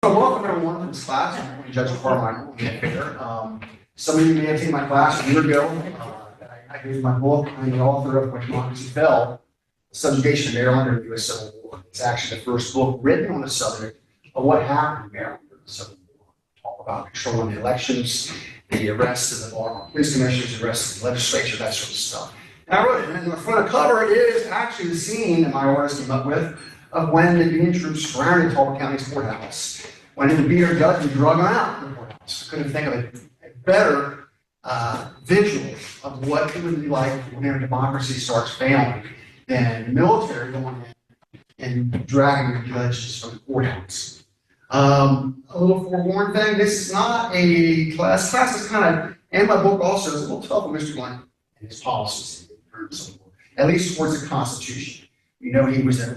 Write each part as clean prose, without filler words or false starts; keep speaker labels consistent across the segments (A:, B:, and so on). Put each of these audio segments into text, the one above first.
A: So welcome everyone to this class. I'm Judge Carmichael. Some of you may have taken my class a year ago. I gave my book. I'm the author of When Democracy Fell, Subjugation of Maryland During the U.S. Civil War. It's actually the first book written on the subject of what happened in Maryland during the Civil War. Talk about controlling the elections, the arrest of the Baltimore Police Commissioners, the arrest of the legislature, that sort of stuff. And I wrote it, and the front cover is actually the scene that my artist came up with of when the Union troops surrounded Talbot County's courthouse. When the beater judge and drug him out of the courthouse. Couldn't think of a better visual of what it would be like when our democracy starts failing than the military going in and dragging the judges from the courthouse. A little forewarned thing, this is not a class. Class is kind of, and my book also is a little tough on Mr. Glenn and his policies, at least towards the Constitution. You know, he was a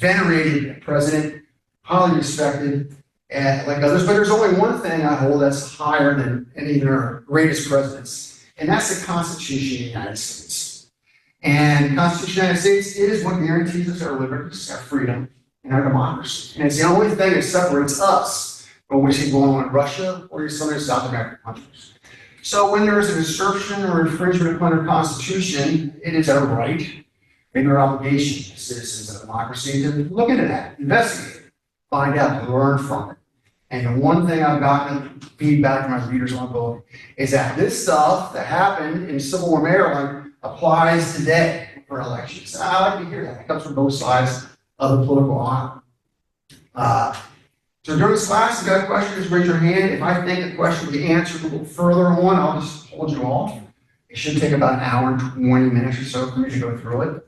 A: venerated president, highly respected, and like others, but there's only one thing I hold that's higher than any of our greatest presidents, and that's the Constitution of the United States. And the Constitution of the United States is what guarantees us our liberties, our freedom, and our democracy. And it's the only thing that separates us from what we see going on in Russia or some of the South American countries. So when there is a disruption or infringement upon our Constitution, it is our right and our obligation as citizens of democracy to look into that, investigate it, find out, learn from it. And the one thing I've gotten feedback from my readers on the book is that this stuff that happened in Civil War Maryland applies today for elections. And I like to hear that. It comes from both sides of the political aisle. So during this class, if you got questions, raise your hand. If I think the question will be answered a little further on, I'll just hold you off. It should take about an hour and 20 minutes or so for me to go through it.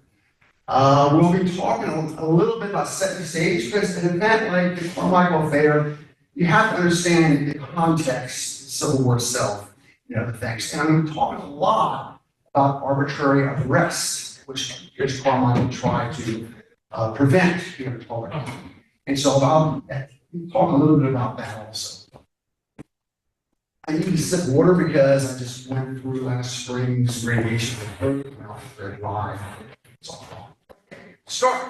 A: We'll be talking a little bit about setting the stage, because an event like the Carmichael affair, you have to understand the context, the Civil War itself, the things. And I'm going to talk a lot about arbitrary arrest, which Judge Carmichael tried to prevent here in Talbot County. And so I'll talk a little bit about that also. I need to sip water because I just went through last spring's radiation and very live. It's all wrong. Start.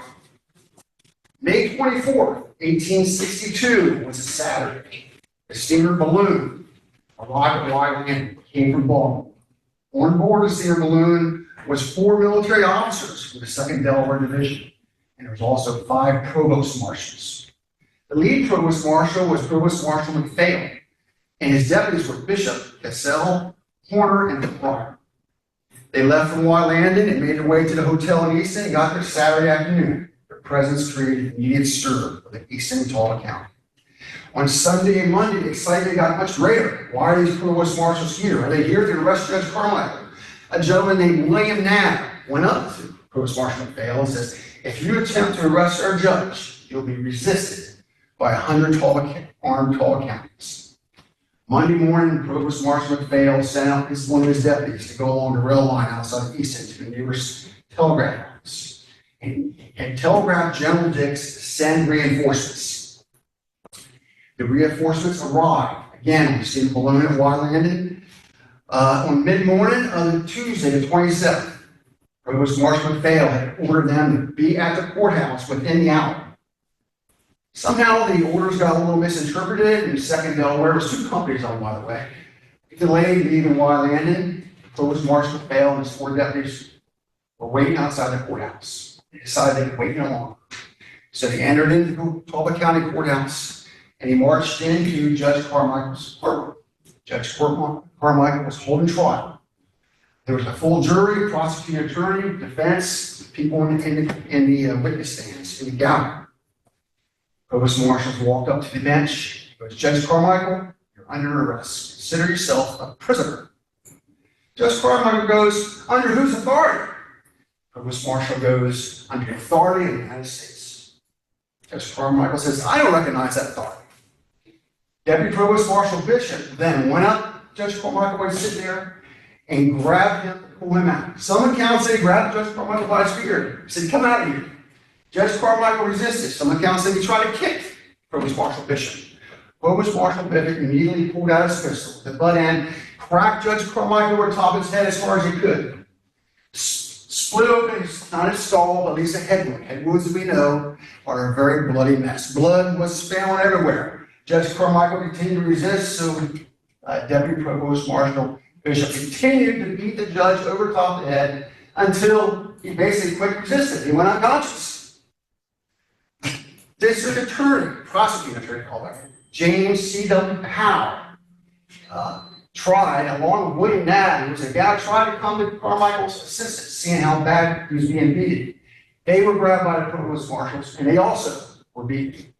A: May 24th, 1862 was a Saturday. A steamer balloon arrived at Wyoming, came from Baltimore. On board the steamer balloon was 4 military officers from the 2nd Delaware Division, and there was also 5 provost marshals. The lead provost marshal was Provost Marshal McPhail, and his deputies were Bishop, Cassell, Horner, and McBride. They left from Wylandon and made their way to the hotel in Easton and got there Saturday afternoon. Their presence created immediate stir for the Easton and Talbot County. On Sunday and Monday, the excitement got much greater. Why are these provost marshals here? Are they here to arrest Judge Carmichael? A gentleman named William Knapp went up to Provost Marshal McPhail and says, if you attempt to arrest our judge, you'll be resisted by 100 armed Talbot counties. Monday morning, Provost Marshal McPhail sent out one of his deputies to go along the rail line outside of Easton to the nearest telegraph office and telegraphed General Dix to send reinforcements. The reinforcements arrived. Again, we see the balloon at Wylandon. On mid-morning of Tuesday, the 27th, Provost Marshal McPhail had ordered them to be at the courthouse within the hour. Somehow the orders got a little misinterpreted, and 2nd Delaware was 2 companies on, by the way. Delayed leaving Wylandon, Provost Marshal McPhail and his 4 deputies were waiting outside the courthouse. They decided they could wait no longer. So they entered into the Talbot County Courthouse, and he marched into Judge Carmichael's courtroom. Judge Carmichael was holding trial. There was a full jury, prosecuting attorney, defense, people in the witness stands, in the gallery. Provost Marshals walked up to the bench. He goes, Judge Carmichael, you're under arrest. Consider yourself a prisoner. Judge Carmichael goes, under whose authority? Provost Marshal goes, under the authority of the United States. Judge Carmichael says, I don't recognize that authority. Deputy Provost Marshal Bishop then went up. Judge Carmichael went to sit there and grabbed him, pulled him out. Some accounts say he grabbed Judge Carmichael by his beard. He said, come out of here. Judge Carmichael resisted. Some accounts say he tried to kick Provost Marshal Bishop. Provost Marshal Bishop immediately pulled out his pistol. The butt end cracked Judge Carmichael over top of his head as far as he could. Split open, not his skull, but at least a head wound. Head wounds, as we know, are a very bloody mess. Blood was found everywhere. Judge Carmichael continued to resist, so Deputy Provost Marshal Bishop continued to beat the judge over top of the head until he basically quit resisting. He went unconscious. District Attorney, prosecuting attorney, called that, James C.W. Powell, tried, along with William Knapp, who was a guy who tried to come to Carmichael's assistance, seeing how bad he was being beaten. They were grabbed by the provost marshals, and they also were beaten.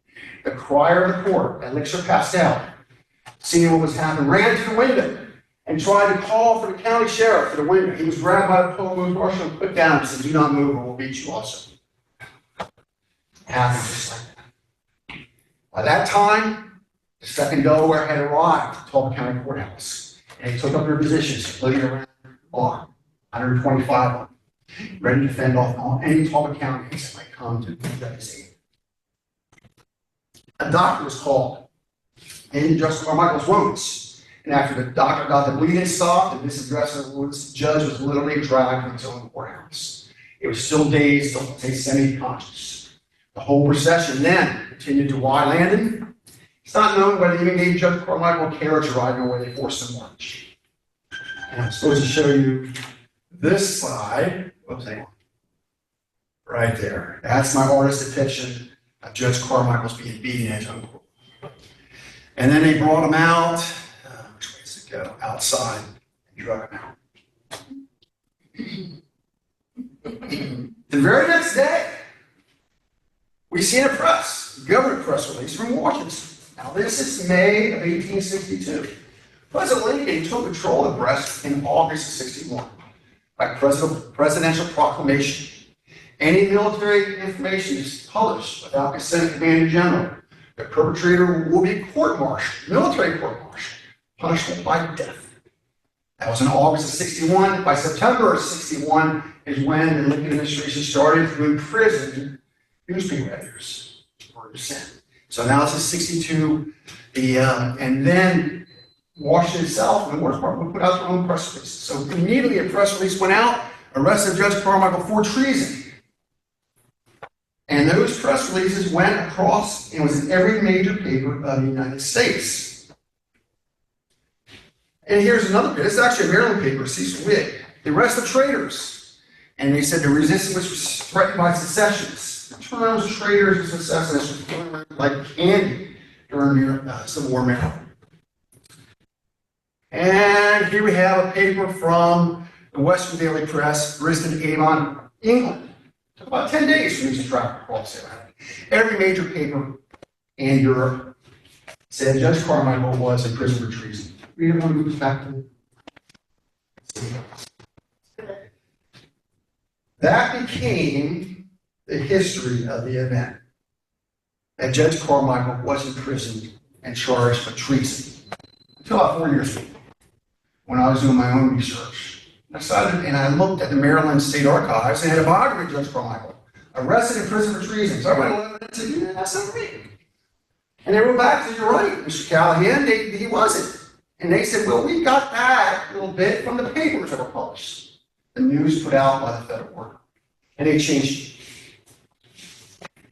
A: The crier of the court, Elixir Pastel, seeing what was happening, ran to the window and tried to call for the county sheriff to the window. He was grabbed by the provost marshal and put down and said, "Do not move or we'll beat you also." It happened just like that. By that time, the second Delaware had arrived at Talbot County Courthouse, and they took up their positions, including around the bar, 125 of them, ready to fend off any Talbot County that might come to the aid. A doctor was called in Justice Carmichael's wounds, and after the doctor got the bleeding stopped and disaddressed the wounds, the judge was literally dragged from his own courthouse. It was still dazed, semi-conscious. The whole procession then continued to Y Landing. It's not known whether they even gave Judge Carmichael a carriage ride or where they forced him to march. And I'm supposed to show you this slide. Whoops, hang on. Right there. That's my artist depiction of Judge Carmichael's being beaten in his own court. And then they brought him out, which way does it go? Outside, and drug him out. The very next day, we see in a government press release from Washington. Now, this is May of 1862. President Lincoln took control of the press in August of 61 by presidential proclamation. Any military information is published without consent of the Commander General. The perpetrator will be court-martialed, military court-martialed, punishment by death. That was in August of 61. By September of 61 is when the Lincoln administration started to imprison newspaper editors for dissent. So now this is 62. And then Washington itself and the War Department put out their own press release. So immediately a press release went out, arrested Judge Carmichael for treason. And those press releases went across and was in every major paper of the United States. And here's another bit. It's actually a Maryland paper, Cecil Whig. They arrested traitors. And they said the resistance was threatened by secessionists. The terms traitors and secessionists were thrown around like candy during the Civil War Maryland. And here we have a paper from the Western Daily Press, Brisbane, Avon, England. Took about 10 days for these to track across the Atlantic. Every major paper in Europe said Judge Carmichael was in prison for treason. Read it on the back to that became the history of the event. That Judge Carmichael was imprisoned and charged with treason. Until about 4 years ago, when I was doing my own research. I looked at the Maryland State Archives and had a biography of Judge Carmichael, arrested in prison for treason. So I went along and said, "Yeah, that's not right." And they wrote back and said, "You're right, Mr. Callahan, he wasn't." And they said, "Well, we got that little bit from the papers that were published, the news put out by the federal worker." And they changed it.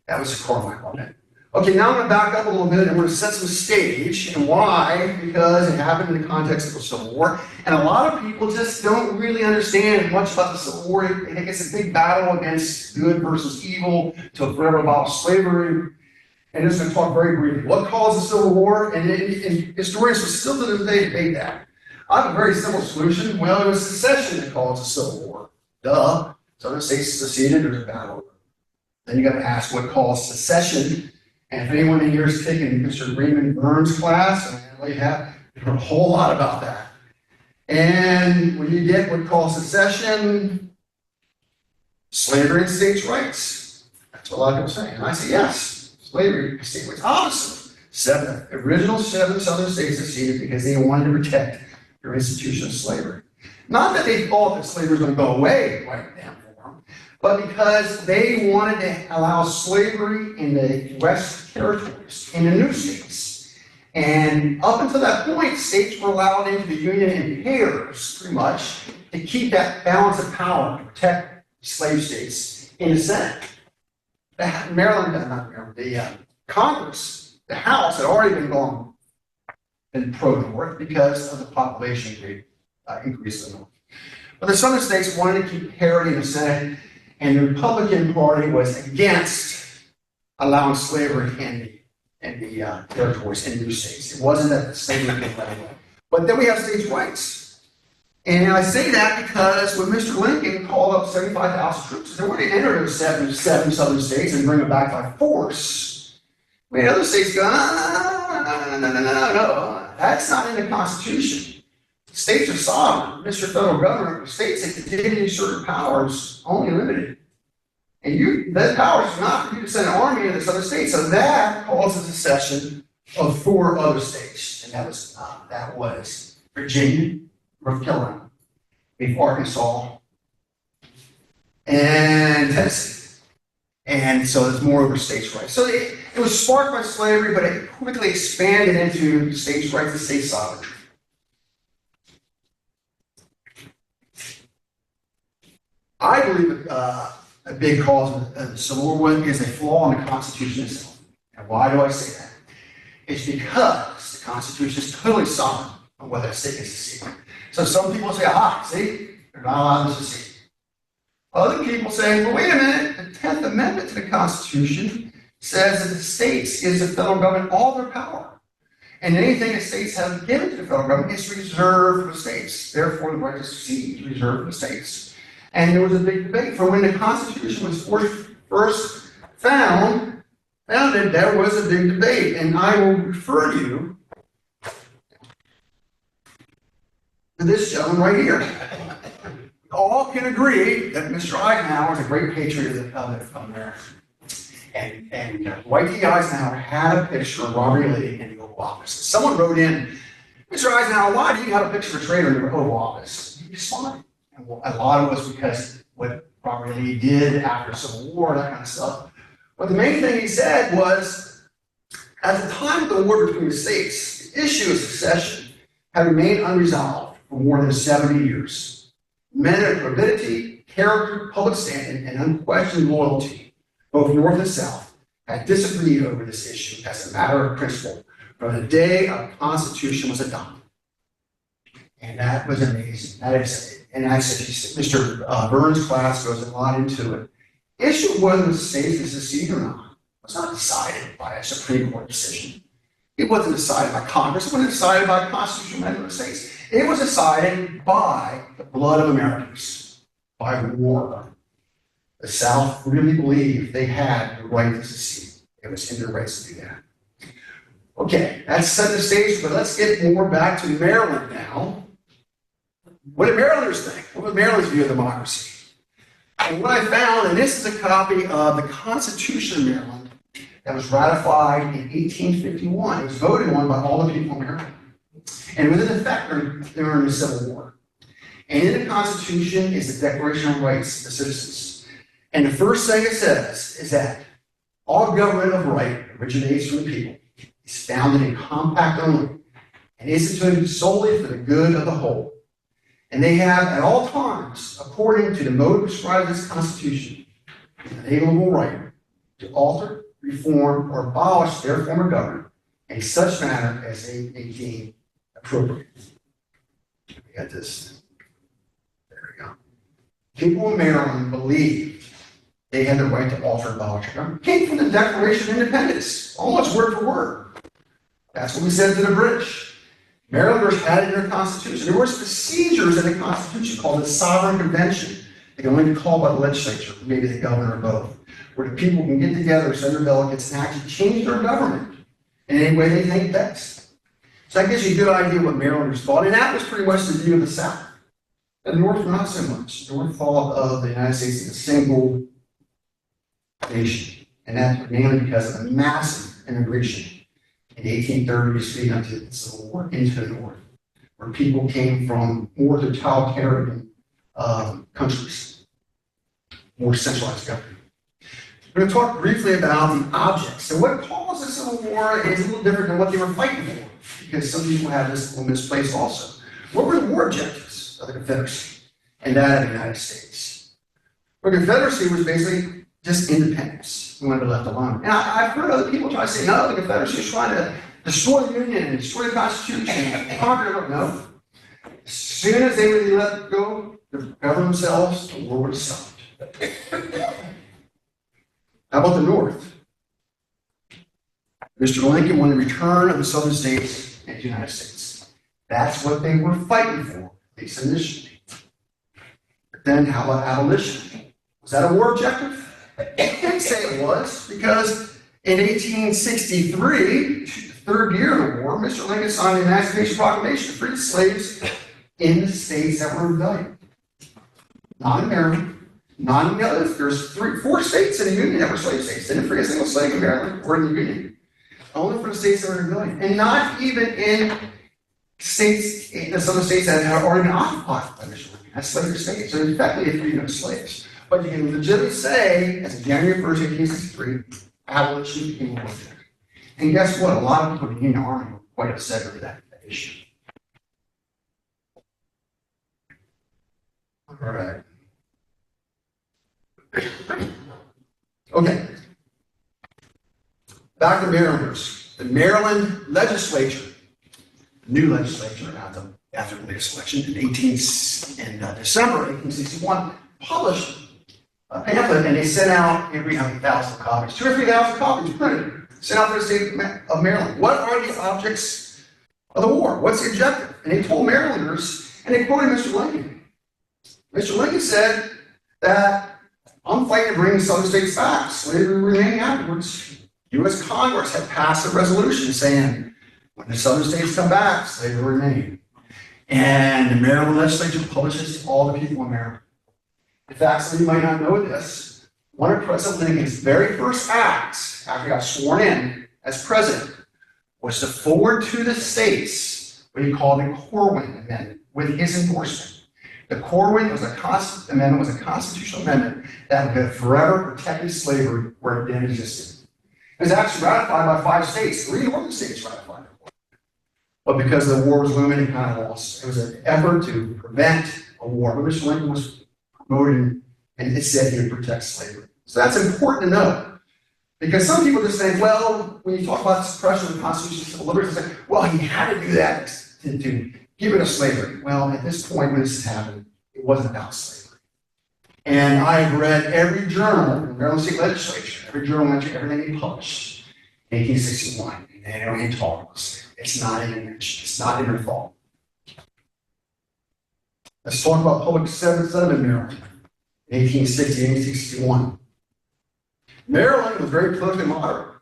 A: That was the Carmichael event. Okay, now I'm going to back up a little bit and we're going to set some stage. And why? Because it happened in the context of the Civil War. And a lot of people just don't really understand much about the Civil War. They think it's a big battle against good versus evil to forever abolish slavery. And just going to talk very briefly. What caused the Civil War? And historians will still to this day debate that. I have a very simple solution. Well, it was secession that caused the Civil War. Duh. Southern states seceded, there's a battle. Then you got to ask what caused secession. And if anyone in here has taken Mr. Raymond Burns' class, we have a whole lot about that. And when you get what caused secession, slavery and states' rights. That's what a lot of people say. And I say, yes, slavery and states' rights. Obviously, original seven southern states seceded because they wanted to protect their institution of slavery. Not that they thought that slavery was going to go away right now. But because they wanted to allow slavery in the West Territories, in the new states. And up until that point, states were allowed into the Union in pairs, pretty much, to keep that balance of power, to protect slave states in the Senate. The Congress The House had already been pro-North because of the population increase in the North. But the Southern states wanted to keep parity in the Senate, and the Republican Party was against allowing slavery in the territories in new states. It wasn't that slavery was let away. But then we have states' rights. And I say that because when Mr. Lincoln called up 75,000 troops, they wanted to enter those seven southern states and bring them back by force. We had other states go, no, that's not in the Constitution. States are sovereign. Mr. Federal Government, states that continue certain powers, only limited. And that power is not for you to send an army into this other state. So that causes a secession of 4 other states. And that was Virginia, North Carolina, Arkansas, and Tennessee. And so there's more over states' rights. So it was sparked by slavery, but it quickly expanded into states' rights and state sovereignty. I believe a big cause of the Civil War is a flaw in the Constitution itself. And why do I say that? It's because the Constitution is totally sovereign on whether a state can secede. So some people say, see, they're not allowed to secede. Other people say, well, wait a minute, the 10th Amendment to the Constitution says that the states gives the federal government all their power. And anything the states have given to the federal government is reserved for the states. Therefore, the right to secede is reserved for the states. And there was a big debate. For when the Constitution was first founded, there was a big debate. And I will refer you to this gentleman right here. We all can agree that Mr. Eisenhower is a great patriot of America. And Dwight D. Eisenhower had a picture of Robert E. Lee in the Oval Office. Someone wrote in, Mr. Eisenhower, why do you have a picture of a traitor in your Oval Office? He responded. A lot of it was because what Robert E. Lee did after the Civil War, that kind of stuff. But the main thing he said was, at the time of the war between the states, the issue of secession had remained unresolved for more than 70 years. Men of probity, character, public standing, and unquestioned loyalty, both North and South, had disagreed over this issue as a matter of principle from the day a Constitution was adopted. And that was amazing. And actually, Mr. Burns' class goes a lot into it. The issue wasn't the states to secede or not. It was not decided by a Supreme Court decision. It wasn't decided by Congress. It wasn't decided by the constitutional amendment of the states. It was decided by the blood of Americans, by war. The South really believed they had the right to secede. It was in their rights to do that. Okay, that's set the stage, but let's get more back to Maryland now. What did Marylanders think? What was Maryland's view of democracy? And what I found, and this is a copy of the Constitution of Maryland that was ratified in 1851. It was voted on by all the people of Maryland. And it was in effect during the Civil War. And in the Constitution is the Declaration of Rights of the Citizens. And the first thing it says is that all government of right originates from the people, is founded in compact only, and instituted solely for the good of the whole. And they have at all times, according to the mode prescribed in this Constitution, an inalienable right to alter, reform, or abolish their form of government in such manner as they deem appropriate. We got this. There we go. People in Maryland believed they had the right to alter and abolish their government. It came from the Declaration of Independence, almost word for word. That's what we said to the British. Marylanders had it in their Constitution. There were procedures in the Constitution called the Sovereign Convention. They can only be called by the legislature, maybe the governor or both, where the people can get together, send their delegates, and actually change their government in any way they think best. So that gives you a good idea what Marylanders thought, and that was pretty much the view of the South. The North, not so much. The North thought of the United States as a single nation, and that's mainly because of the massive immigration in the 1830s leading up to the Civil War into the North, where people came from more totalitarian countries, more centralized government. We're going to talk briefly about the objects. So what caused the Civil War is a little different than what they were fighting for, because some people have this little misplaced also. What were the war objectives of the Confederacy and that of the United States? The Confederacy was basically just independence. we want to be left alone. And I've heard other people try to say, no, the Confederacy is trying to destroy the Union and destroy the Constitution and conquer it. No. As soon as they were let go, to govern themselves, the war would stop. How about the North? Mr. Lincoln wanted the return of the Southern states into the United States. That's what they were fighting for, at least initially. But then how about abolition? Was that a war objective? I can't say it was, because in 1863, the third year of the war, Mr. Lincoln signed the Emancipation Proclamation to free the slaves in the states that were in rebellion. Not in Maryland, not in the others. There's 4 states in the Union that were slave states. They didn't free a single slave in Maryland or in the Union. Only for the states that were in rebellion. And not even in states, in some of the states that had already been occupied by Mr. Lincoln as slavery states. So effectively, it's freedom of slaves. But you can legitimately say, as of January 1st, 1863, abolition became a war. And guess what? A lot of people in the Union Army were quite upset over that issue. All right. Okay. Back to Marylanders. The Maryland legislature, the new legislature after the latest election in December 1861, published a pamphlet, and they sent out every 1,000 copies, 2,000 or 3,000 copies printed, sent out to the state of Maryland. What are the objects of the war? What's the objective? And they told Marylanders, and they quoted Mr. Lincoln. Mr. Lincoln said that I'm fighting to bring Southern states back. Slavery remaining afterwards. U.S. Congress had passed a resolution saying, when the Southern states come back, slavery will remain. And the Maryland legislature publishes to all the people in Maryland. In fact, some of you might not know this. One of President Lincoln's very first acts after he got sworn in as president was to forward to the states what he called the Corwin Amendment with his endorsement. The Corwin Amendment was a constitutional amendment that would have forever protected slavery where it didn't exist. It was actually ratified by 5 states. 3 northern states ratified it. But because the war was looming, it kind of lost. It was an effort to prevent a war. But Mr. Lincoln was promoting, and it said he would protect slavery. So that's important to know. Because some people just say, well, when you talk about suppression of the Constitution of Civil Liberties, they say, well, he had to do that to get rid of slavery. Well, at this point when this happened, it wasn't about slavery. And I've read every journal in the Maryland State Legislature, every journal mentioned everything he published in 1861. And they don't even talk about slavery. It's not even mentioned. It's not in their thought. Let's talk about public sentiment in Maryland in 1860 and 1861. Maryland was very politically moderate.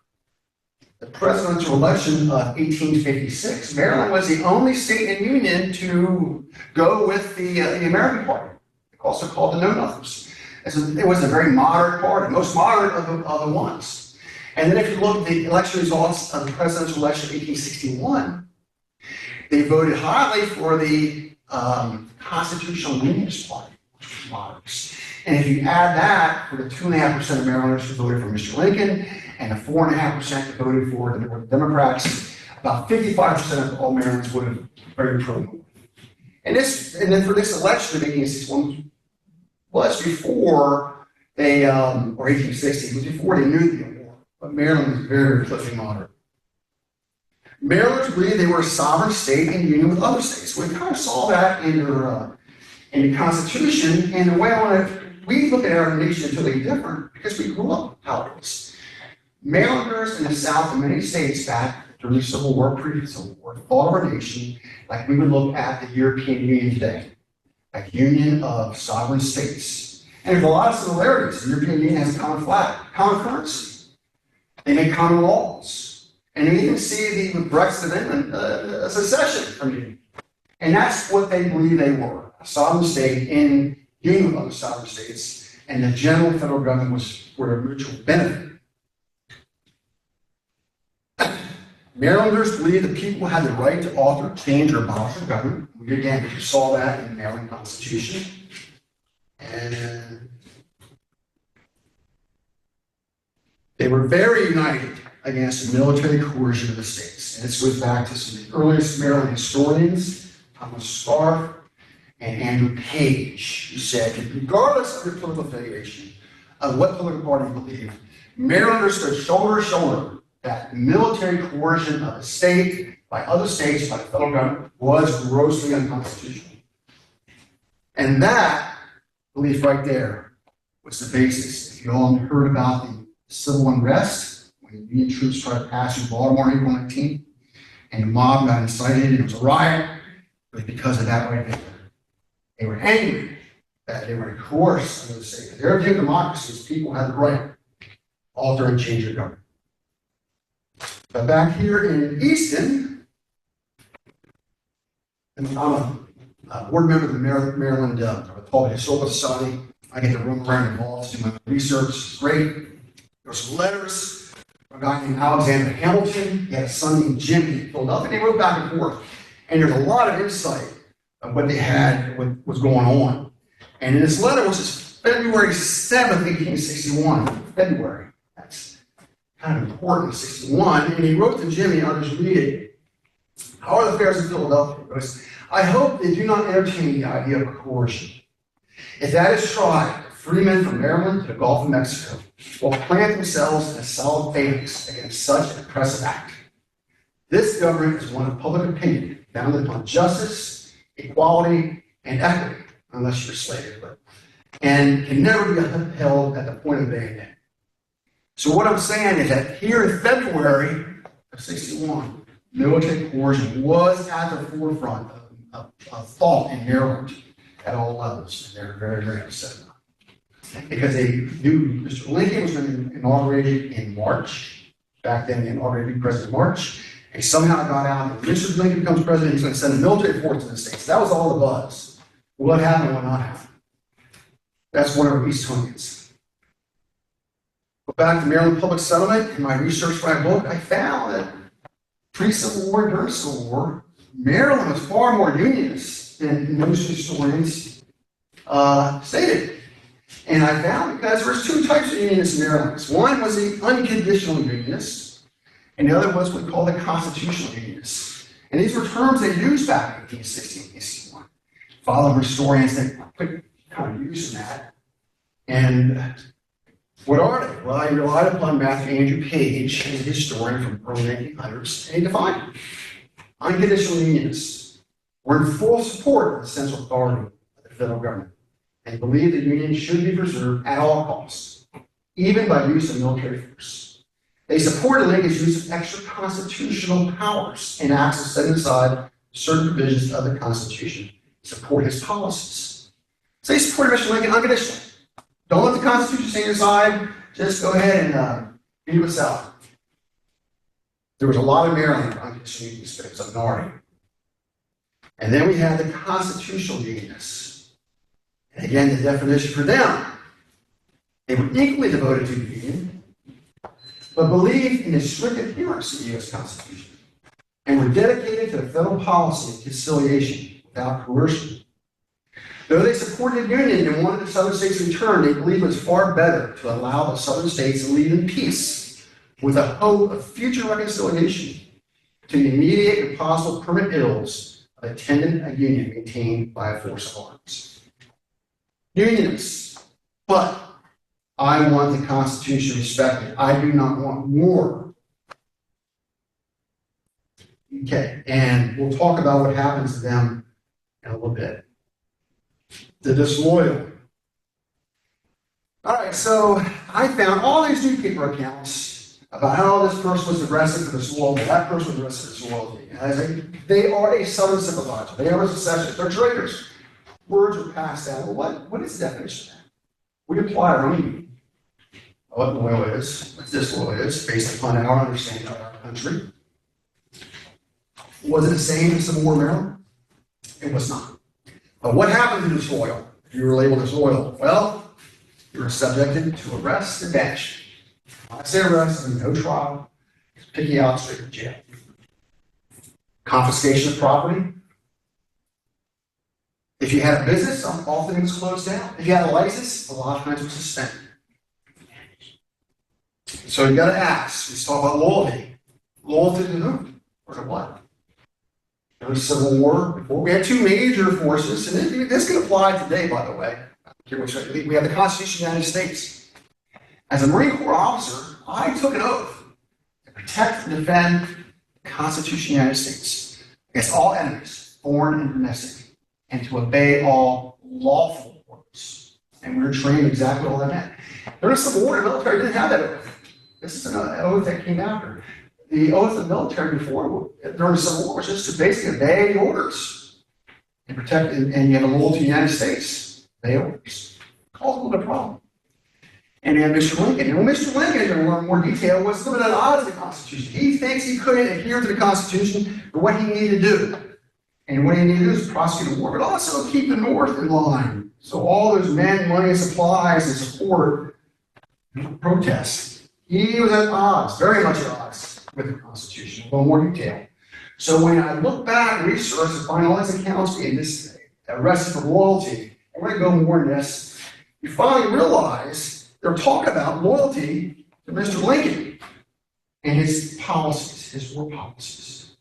A: The presidential election of 1856, Maryland was the only state in the Union to go with the American Party, also called the Know Nothings. It was a very moderate party, most moderate of the ones. And then if you look at the election results of the presidential election of 1861, they voted highly for the Constitutional Unionist Party, which was moderate. And if you add that for the 2.5% of Marylanders who voted for Mr. Lincoln and the 4.5% that voted for the Democrats, about 55% of all Marylanders voted very pro-North. And then for this election of 1861 was before they, or 1860, was before they knew the war. But Maryland was very politically moderate. Marylanders believed they were a sovereign state in union with other states. We kind of saw that in the Constitution, and the way we look at our nation totally different because we grew up how it was. Marylanders in the South in many states back during the Civil War, pre-Civil War, thought of our nation like we would look at the European Union today, like union of sovereign states. And there's a lot of similarities. The European Union has a common flag, common currency. They make common laws. And you even see the Brexit Amendment, a secession from the Union. And that's what they believe they were, a sovereign state in union with other sovereign states, and the general federal government was for a mutual benefit. Marylanders believed the people had the right to alter, change, or abolish the government. Again, you saw that in the Maryland Constitution. And they were very united against the military coercion of the states. And this goes back to some of the earliest Maryland historians, Thomas Scarf and Andrew Page, who said that regardless of your political affiliation, of what political party you believe, Marylanders stood shoulder to shoulder that military coercion of a state by other states by the federal government was grossly unconstitutional. And that belief right there was the basis. If you all heard about the civil unrest when Union troops tried to pass through Baltimore April 19th, and the mob got incited and it was a riot, it was because of that right there. They were angry that they were coerced under the state. Their view of democracy is people had the right to alter and change their government. But back here in Easton, and I'm a board member of the Maryland Public Historical Society. I get to roam around involved to do my research. It's great. There's some letters from a guy named Alexander Hamilton. He had a son named Jimmy in Philadelphia. They wrote back and forth. And there's a lot of insight of what they had, what was going on. And in this letter, which is February 7th, 1861, February, that's kind of important, 61, and he wrote to Jimmy, I'll just read it. How are the affairs in Philadelphia? He goes, I hope they do not entertain the idea of coercion. If that is tried, free men from Maryland to the Gulf of Mexico will plant themselves in a solid phalanx against such an oppressive act. This government is one of public opinion, founded upon justice, equality, and equity, unless you're slaves, and can never be upheld at the point of the bayonet. So what I'm saying is that here in February of 61, military coercion was at the forefront of thought in Maryland at all levels. And they're very, very upset about it. Because they knew Mr. Lincoln was going to be inaugurated in March. Back then, they inaugurated President in March. And somehow got out that Mr. Lincoln becomes president, he's going to send a military force to the States. That was all the buzz. What happened, what not happened. That's one of our Eastonians. Go back to Maryland Public Settlement. In my research for my book, I found that pre-Civil War, during Civil War, Maryland was far more unionist than most historians stated. And I found because there was two types of unionists in Maryland. One was the unconditional unionists, and the other was what we call the constitutional unionists. And these were terms they used back in 1860 and 1861. Following historians that put kind of use in that. And what are they? Well, I relied upon Matthew Andrew Page, a historian from early 1900s, and he defined it. Unconditional unionists were in full support of the central authority of the federal government and believed the union should be preserved at all costs, even by use of military force. They supported Lincoln's use of extra constitutional powers and acts of setting aside certain provisions of the Constitution to support his policies. So they supported Mr. Lincoln unconditionally. Don't let the Constitution stand aside. Just go ahead and beat us out. There was a lot of Maryland unconditional unionists, but it was a minority. And then we had the constitutional unionists. And again, the definition for them, they were equally devoted to the union, but believed in the strict adherence to the U.S. Constitution, and were dedicated to the federal policy of conciliation without coercion. Though they supported the Union and wanted the Southern states in return, they believed it was far better to allow the Southern states to lead in peace with a hope of future reconciliation to the immediate and possible permanent ills of attending a union maintained by a force of arms. Unionists, but I want the Constitution respected. I do not want war. Okay, and we'll talk about what happens to them in a little bit. The disloyal. All right, so I found all these newspaper accounts about how this person was arrested for disloyalty, that person was arrested for disloyalty. And I say, they are a Southern sympathizer. They are a secessionists. They're traitors. Words are passed down. Well, what is the definition of that? We apply our own meaning. What loyal is, what disloyal is, based upon our understanding of our country. Was it the same in Civil War Maryland? It was not. But what happened to disloyal? If you were labeled disloyal, well, you were subjected to arrest and banishment. When I say arrest, I mean no trial, pick you out straight to jail. Confiscation of property. If you had a business, often it was closed down. If you had a license, a lot of times it was suspended. So you got to ask. Let's talk about loyalty. Loyalty to whom or to what? There was Civil War before. We had two major forces, and this can apply today, by the way. We have the Constitution of the United States. As a Marine Corps officer, I took an oath to protect and defend the Constitution of the United States against all enemies, foreign and domestic, and to obey all lawful orders. And we were trained exactly what that meant. During the Civil War, the military didn't have that oath. This is an oath that came after. The oath of the military before, during the Civil War, was just to basically obey the orders and protect, and you have a loyalty to the United States. Obey orders. Caused a little bit of problem. And you have Mr. Lincoln. And Mr. Lincoln, in more detail, was a little bit at odds with the Constitution. He thinks he couldn't adhere to the Constitution for what he needed to do. And what he needed to do is prosecute a war, but also keep the North in line. So all those men, money, and supplies and support protests. He was at odds, very much at odds with the Constitution, a little more detail. So when I look back and research and find all these accounts being this arrested for loyalty, I'm going to go more in this. You finally realize they're talking about loyalty to Mr. Lincoln and his policies, his war policies.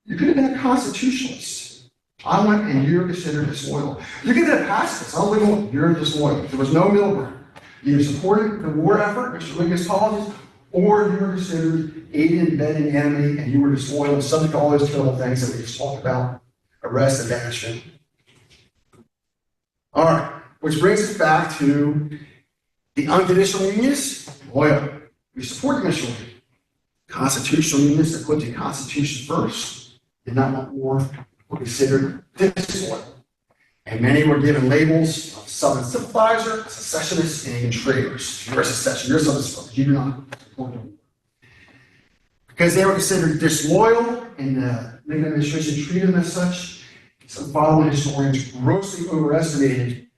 A: You could have been a constitutionalist. I went and you're considered disloyal. You could have been a pacifist. I'm legal, you're disloyal. There was no middle ground. You supported the war effort, Mr. Lincoln's policies, or you were considered aiding and abetting the enemy and you were disloyal and subject to all those terrible things that we just talked about, arrest and banishment. All right, which brings us back to the unconditional unionists, loyal. We support the mission. Constitutional unionists that put the Constitution first did not want war, were considered disloyal. And many were given labels of Southern sympathizer, secessionists, and even traitors. You're a secession, you're a Southern sympathizer, you do not support the war. Because they were considered disloyal, and the Lincoln administration treated them as such, some following historians grossly overestimated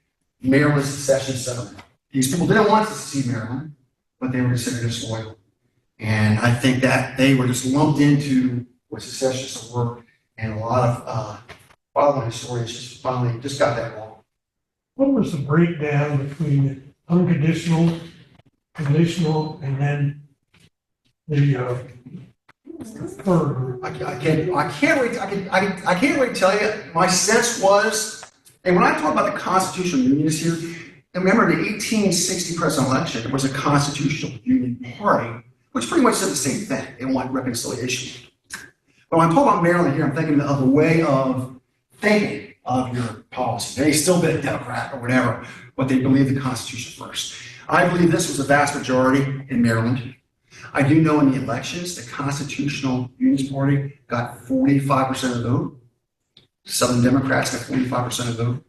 A: Maryland's secession settlement. These people didn't want to secede Maryland, but they were considered disloyal. And I think that they were just lumped into what secessionists were, and a lot of following historians just got that wrong.
B: What was the breakdown between unconditional, conditional, and then the third group?
A: I can't wait to tell you. My sense was, and when I talk about the constitutional unionists here, and remember the 1860 presidential election, there was a constitutional union party, which pretty much said the same thing. They want reconciliation. But when I talk about Maryland here, I'm thinking of a way of thinking of your policy. They still been a Democrat or whatever, but they believe the Constitution first. I believe this was a vast majority in Maryland. I do know in the elections, the Constitutional Unionist Party got 45% of the vote. Southern Democrats got 45% of the vote.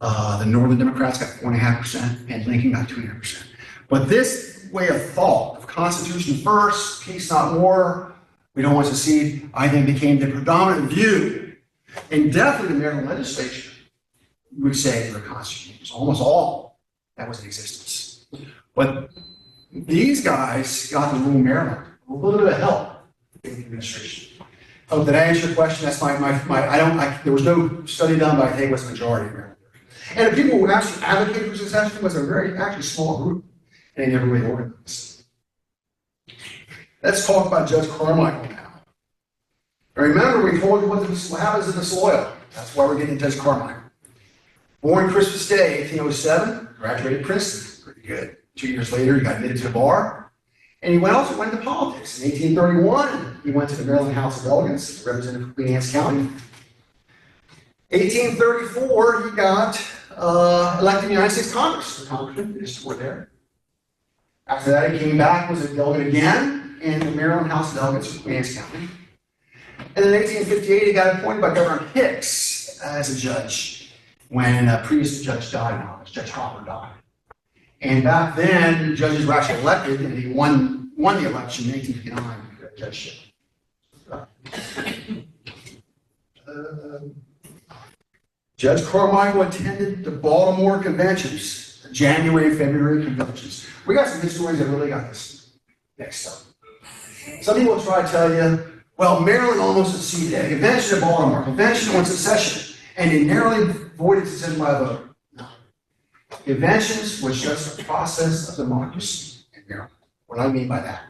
A: The Northern Democrats got 4.5%, and Lincoln got 2.5%. But this way of thought of Constitution first, peace not war, we don't want to secede, I think became the predominant view. And definitely the Maryland legislature would say the Constitution was almost all that was in existence. But these guys got to rule Maryland with a little bit of help in the administration. Oh, did I answer your question? That's there was no study done, but I think it was the majority of Maryland. And the people who actually advocated for secession was a very actually small group, and they never really organized. Let's talk about Judge Carmichael now. Remember, we told you what happens in disloyal. That's why we're getting Judge Carmichael. Born Christmas Day, 1807, graduated Princeton. Pretty good. 2 years later, he got admitted to the bar. And he also went into politics. In 1831, he went to the Maryland House of Delegates, represented Queen Anne's County. 1834, he got elected to the United States Congress. The congressman, his support there. After that, he came back, was a delegate again in the Maryland House of Delegates for Queen Anne's County. And in 1858, he got appointed by Governor Hicks as a judge when a previous judge died, Judge Hopper died. And back then, judges were actually elected, and he won the election in 1859 for the judgeship. Judge Carmichael attended the Baltimore conventions, the January and February conventions. We got some historians that really got this mixed up. Some people try to tell you, well, Maryland almost seceded. A convention in Baltimore, convention on secession, and they narrowly voided secession by a vote. No. Conventions was just a process of democracy in Maryland. What do I mean by that?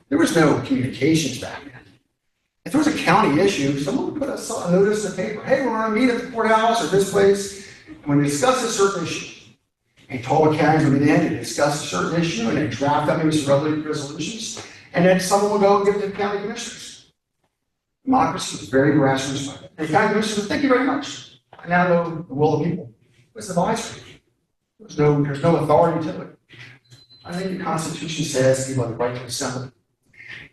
A: There was no communications back then. If there was a county issue, someone would put a notice in the paper. Hey, we're going to meet at the courthouse or this place. When we discuss a certain issue, And Talbot counties would be there to discuss a certain issue and then draft up maybe some resolutions. And then someone would go and give it to the county commissioners. Democracy was very grassroots. And the county commissioners would, thank you very much. I now know the will of the people. It was advisory. There's no authority to it. I think the Constitution says people have the right to assemble.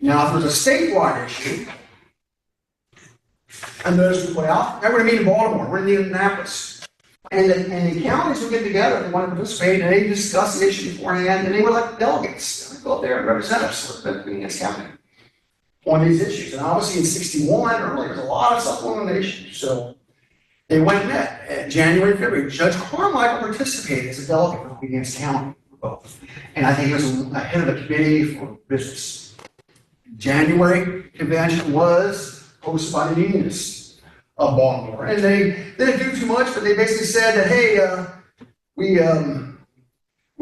A: Now, if there's a statewide issue, and those we put out, we're going to meet in Baltimore, we're going to meet in Annapolis. And the counties would get together, they want to participate, and they discuss the issue beforehand, and they would elect delegates. They go up there and represent us against county on these issues. And obviously in 61, earlier, there's a lot of supplemental issues. So they went and met in January, February. Judge Carmichael participated as a delegate for against county for both. And I think he was head of the committee for business. January convention was hosted by the Unionists of Baltimore. And they didn't do too much, but they basically said that, hey, we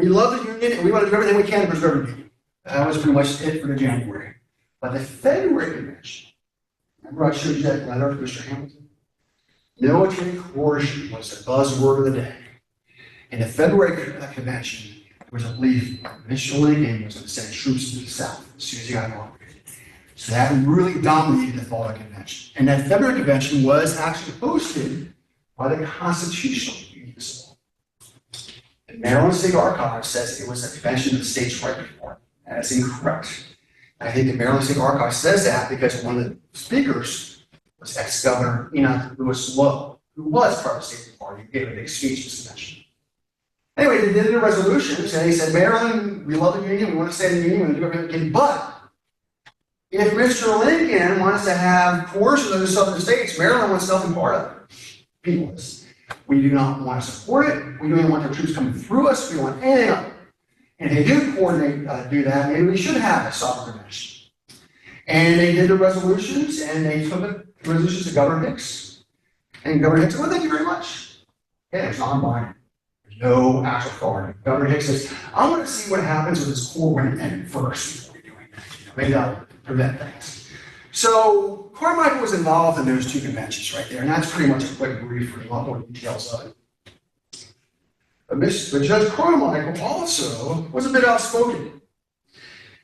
A: love the union and we want to do everything we can to preserve the union. That was pretty much it for the January. But the February convention, remember I showed you that letter of Mr. Hamilton? Military coercion was the buzzword of the day. In the February convention, there was a leaf. Mr. Lincoln was going to send troops to the South as soon as he got inaugurated. So that really dominated the fall convention. And that February convention was actually hosted by the Constitutional Unions. The Maryland State Archive says it was a convention of the states right before. That is incorrect. I think the Maryland State Archive says that because one of the speakers was ex-governor Lewis Lowe, who was part of the State Party, who gave a big speech at this convention. Anyway, they did their resolutions, and they said, Maryland, we love the Union, we want to stay in the Union, we want to do everything we can, but if Mr. Lincoln wants to have coercion of the southern states, Maryland wants nothing part of it. Peoples. We do not want to support it, we don't even want their troops coming through us, we don't want anything of it. And if they do coordinate, do that, maybe we should have a sovereign convention. And they did the resolutions, and they took the resolutions to Governor Hicks. And Governor Hicks said, well, thank you very much. Yeah, it's non-binding. There's no actual authority. Governor Hicks says, I want to see what happens with this core wind amendment first before we do anything. Maybe that'll prevent things. So Carmichael was involved in those two conventions right there, and that's pretty much a quick brief for a lot more details of it. But Judge Carmichael also was a bit outspoken.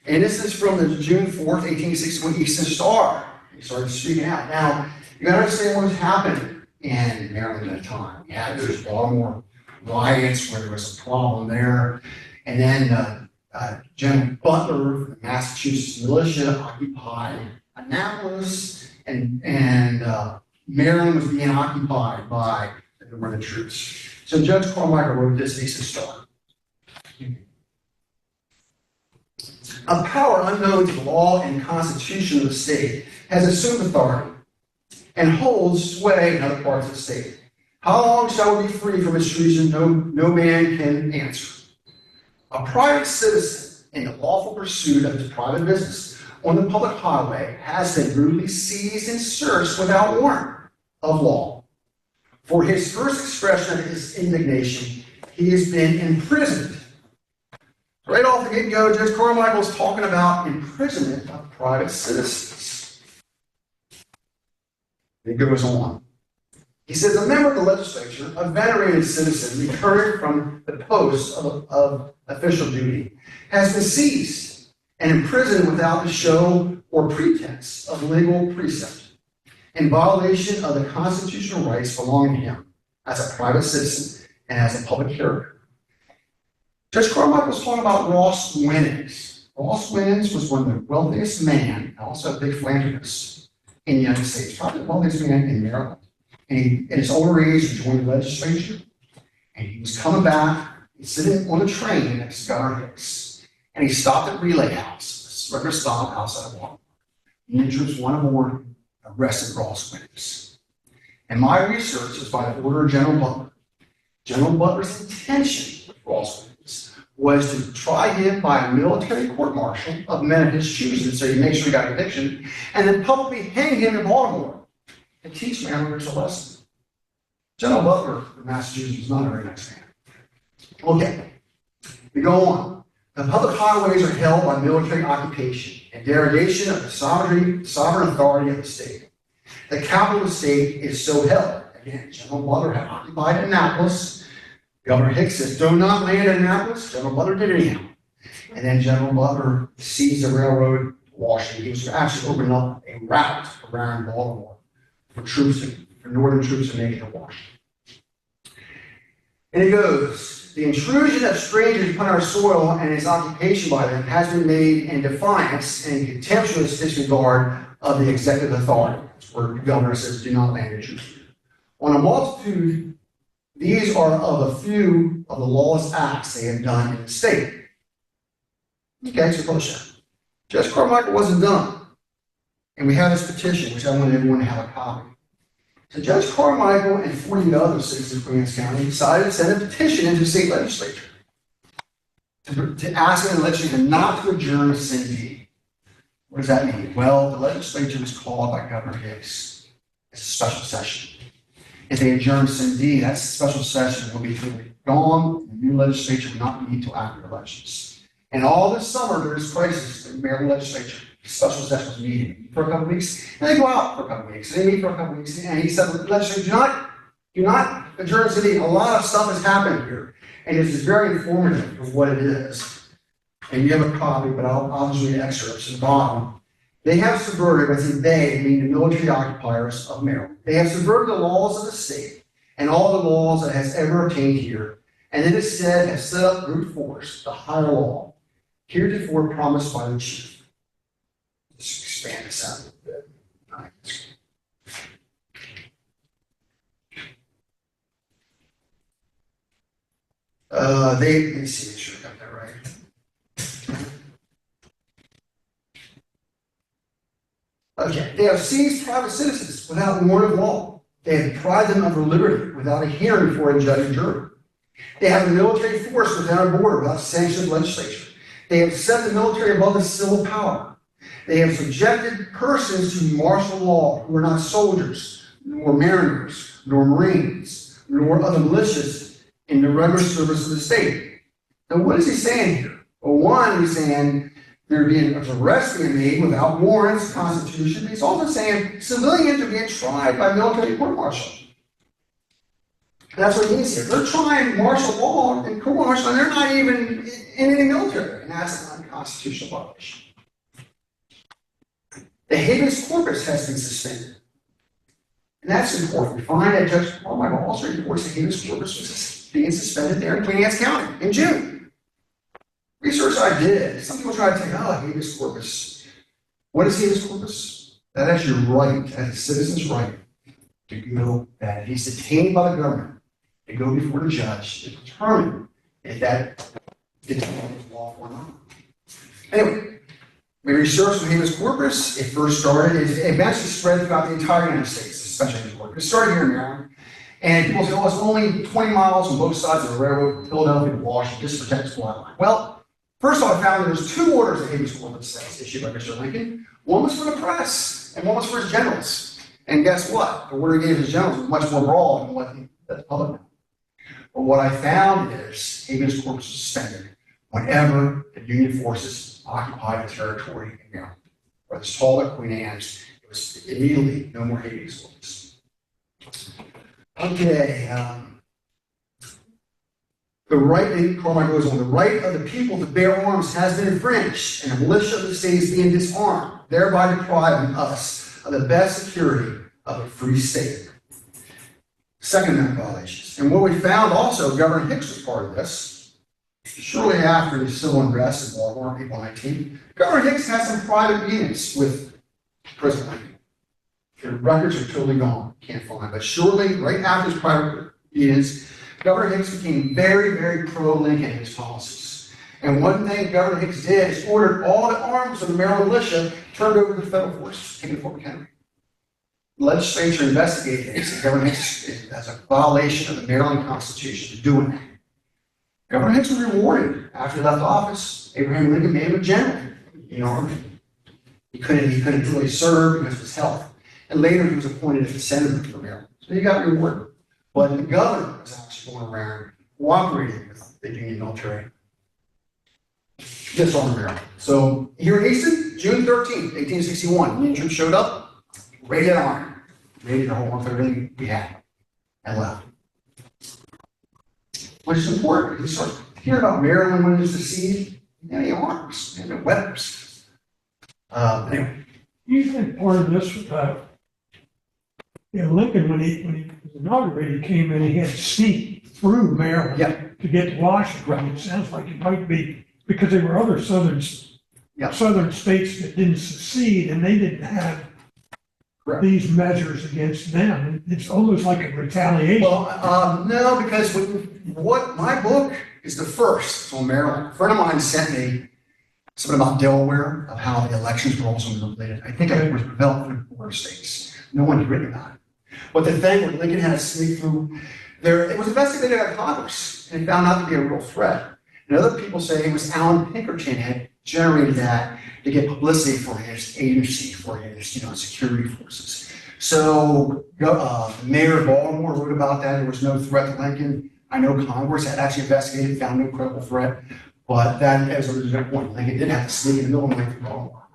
A: And this is from the June 4th, 1861 Eastern Star. He started speaking out. Now, you got to understand what was happening in Maryland at the time. You had those Baltimore riots where there was a problem there. And then General Butler, the Massachusetts militia, occupied Annapolis, and Maryland was being occupied by the Northern troops. So Judge Carmichael wrote this Eastern Star. A power unknown to the law and constitution of the state has assumed authority and holds sway in other parts of the state. How long shall we be free from its treason? No man can answer. A private citizen in the lawful pursuit of his private business on the public highway has been brutally seized and searched without warrant of law. For his first expression of his indignation, he has been imprisoned. Right off the get-go, Judge Carmichael is talking about imprisonment of private citizens. It goes on. He says, a member of the legislature, a venerated citizen returning from the post of official duty, has been seized and imprisoned without the show or pretense of legal precept, in violation of the constitutional rights belonging to him as a private citizen and as a public character. Judge Carmichael was talking about Ross Winnings. Ross Winnings was one of the wealthiest men, also a big philanthropist in the United States, probably the wealthiest man in Maryland. And he, in his older age, he joined the legislature, and he was coming back, he's sitting on the train next to Governor Hicks, and he stopped at Relay House, a regular stop outside of Baltimore. Union troops went aboard, arrested Ross Winnings. And my research was by the order of General Butler. General Butler's intention with Ross Winnings was to try him by a military court-martial of men of his choosing, so he makes sure he got conviction, and then publicly hang him in Baltimore and teach Marylanders a lesson. General Butler of Massachusetts was not a very nice man. Okay, we go on. The public highways are held by military occupation and derogation of the sovereign authority of the state. The capital of the state is so held. Again, General Butler had occupied Annapolis, Governor Hicks says, do not land in Annapolis. General Butler did anyhow. And then General Butler seized the railroad to Washington. He was actually opening up a route around Baltimore for northern troops to make it to Washington. And it goes, the intrusion of strangers upon our soil and its occupation by them has been made in defiance and contemptuous disregard of the executive authority, where the governor says, do not land in troops. On a multitude, these are of a few of the lawless acts they have done in the state. Okay, so close that. Judge Carmichael wasn't done. And we have this petition, which I want everyone to have a copy. So Judge Carmichael and 40 other citizens of Queens County decided to send a petition into the state legislature to ask the legislature not to adjourn Sin D. What does that mean? Well, the legislature was called by Governor Hicks as a special session. If they adjourn Sin D, that special session will be totally gone. The new legislature will not meet until after elections. And all this summer, during this crisis, the Maryland legislature, special session was meeting for a couple of weeks, and they go out for a couple of weeks, and they meet for a couple of weeks, and he said, the legislature, do not adjourn Sin D. A lot of stuff has happened here, and this is very informative of what it is. And you have a copy, but I'll just read excerpts at the bottom. They have subverted, I think they, mean the military occupiers of Maryland. They have subverted the laws of the state and all the laws that has ever obtained here, and it is said have set up brute force, the higher law, heretofore promised by the chief. Let's expand this out a little bit. All right. Let me see, make sure I got that right. Okay, they have seized private citizens without warrant of law. They have deprived them of their liberty without a hearing before a judge and jury. They have a military force within our border without sanction of legislature. They have set the military above the civil power. They have subjected persons to martial law who are not soldiers, nor mariners, nor marines, nor other militias in the regular service of the state. Now, what is he saying here? Well, one, he's saying there being arrests being made without warrants, Constitution. He's also saying civilians are being tried by military court-martial. That's what he means here. They're trying martial law and court-martial, and they're not even in any military, and that's an unconstitutional violation. The habeas corpus has been suspended. And that's important. We find that Judge Carmichael also reports the habeas corpus was being suspended there in Queen Anne's County in June. Research I did, some people try to say, oh, habeas corpus. What is habeas corpus? That is your right, as a citizen's right, to go that if he's detained by the government, to go before the judge to determine if that detention is lawful or not. Anyway, we researched the habeas corpus. It first started, it eventually spread throughout the entire United States, especially habeas corpus. It started here in Maryland. And people say, oh, it's only 20 miles on both sides of the railroad, Philadelphia to Washington, just to protect the supply line. Well, first of all, I found there was two orders of habeas corpus that was issued by Mr. Lincoln. One was for the press, and one was for his generals. And guess what? The order he gave his generals was much more broad than what the public knew. But what I found is habeas corpus was suspended whenever the Union forces occupied the territory in Maryland. Whether it's called at Queen Anne's, it was immediately no more habeas corpus. Okay. The right, Carmichael goes on, the right of the people to bear arms has been infringed, and the militia of the state is being disarmed, thereby depriving us of the best security of a free state. Second Amendment violations. And what we found also, Governor Hicks was part of this. Shortly after the civil unrest in Baltimore, April 19th, Governor Hicks had some private meetings with President Lincoln. Their records are totally gone, can't find. But shortly, right after his private meetings, Governor Hicks became very, very pro-Lincoln in his policies. And one thing Governor Hicks did is ordered all the arms of the Maryland militia turned over to the federal forces, taken to Fort McHenry. The legislature investigated this, and Governor Hicks has a violation of the Maryland Constitution for doing that. Governor Hicks was rewarded after he left office. Abraham Lincoln made him a general in the army. He couldn't really serve because of his health. And later he was appointed as a senator for Maryland. So he got rewarded. But the governor was actually going around cooperating with the Union military. Just on Maryland. So here in Easton, June 13th, 1861, Union troops showed up, raided our army, raided the whole of everything we had, and left. which is important. You start hearing about Maryland when it's seceded, many arms, and weapons. Anyway.
B: You think part of this, Lincoln, when he was inaugurated, came in, he had to sneak through Maryland
A: Yep.
B: to get to Washington.
A: Right.
B: It sounds like it might be because there were other southern states that didn't secede, and they didn't have
A: Correct.
B: these measures against them. It's almost like a retaliation.
A: Well, no, because what my book is the first on Maryland. A friend of mine sent me something about Delaware, of how the elections were also manipulated. I think it was developed in 4 states. No one's written about it. But the thing when Lincoln had to sneak through there, it was investigated by Congress and found out to be a real threat. And other people say it was Alan Pinkerton had generated that to get publicity for his agency, for his, security forces. So, the mayor of Baltimore wrote about that. There was no threat to Lincoln. I know Congress had actually investigated, found no credible threat. But that is a legitimate point. Lincoln did have to sneak in the middle of Lincoln Baltimore.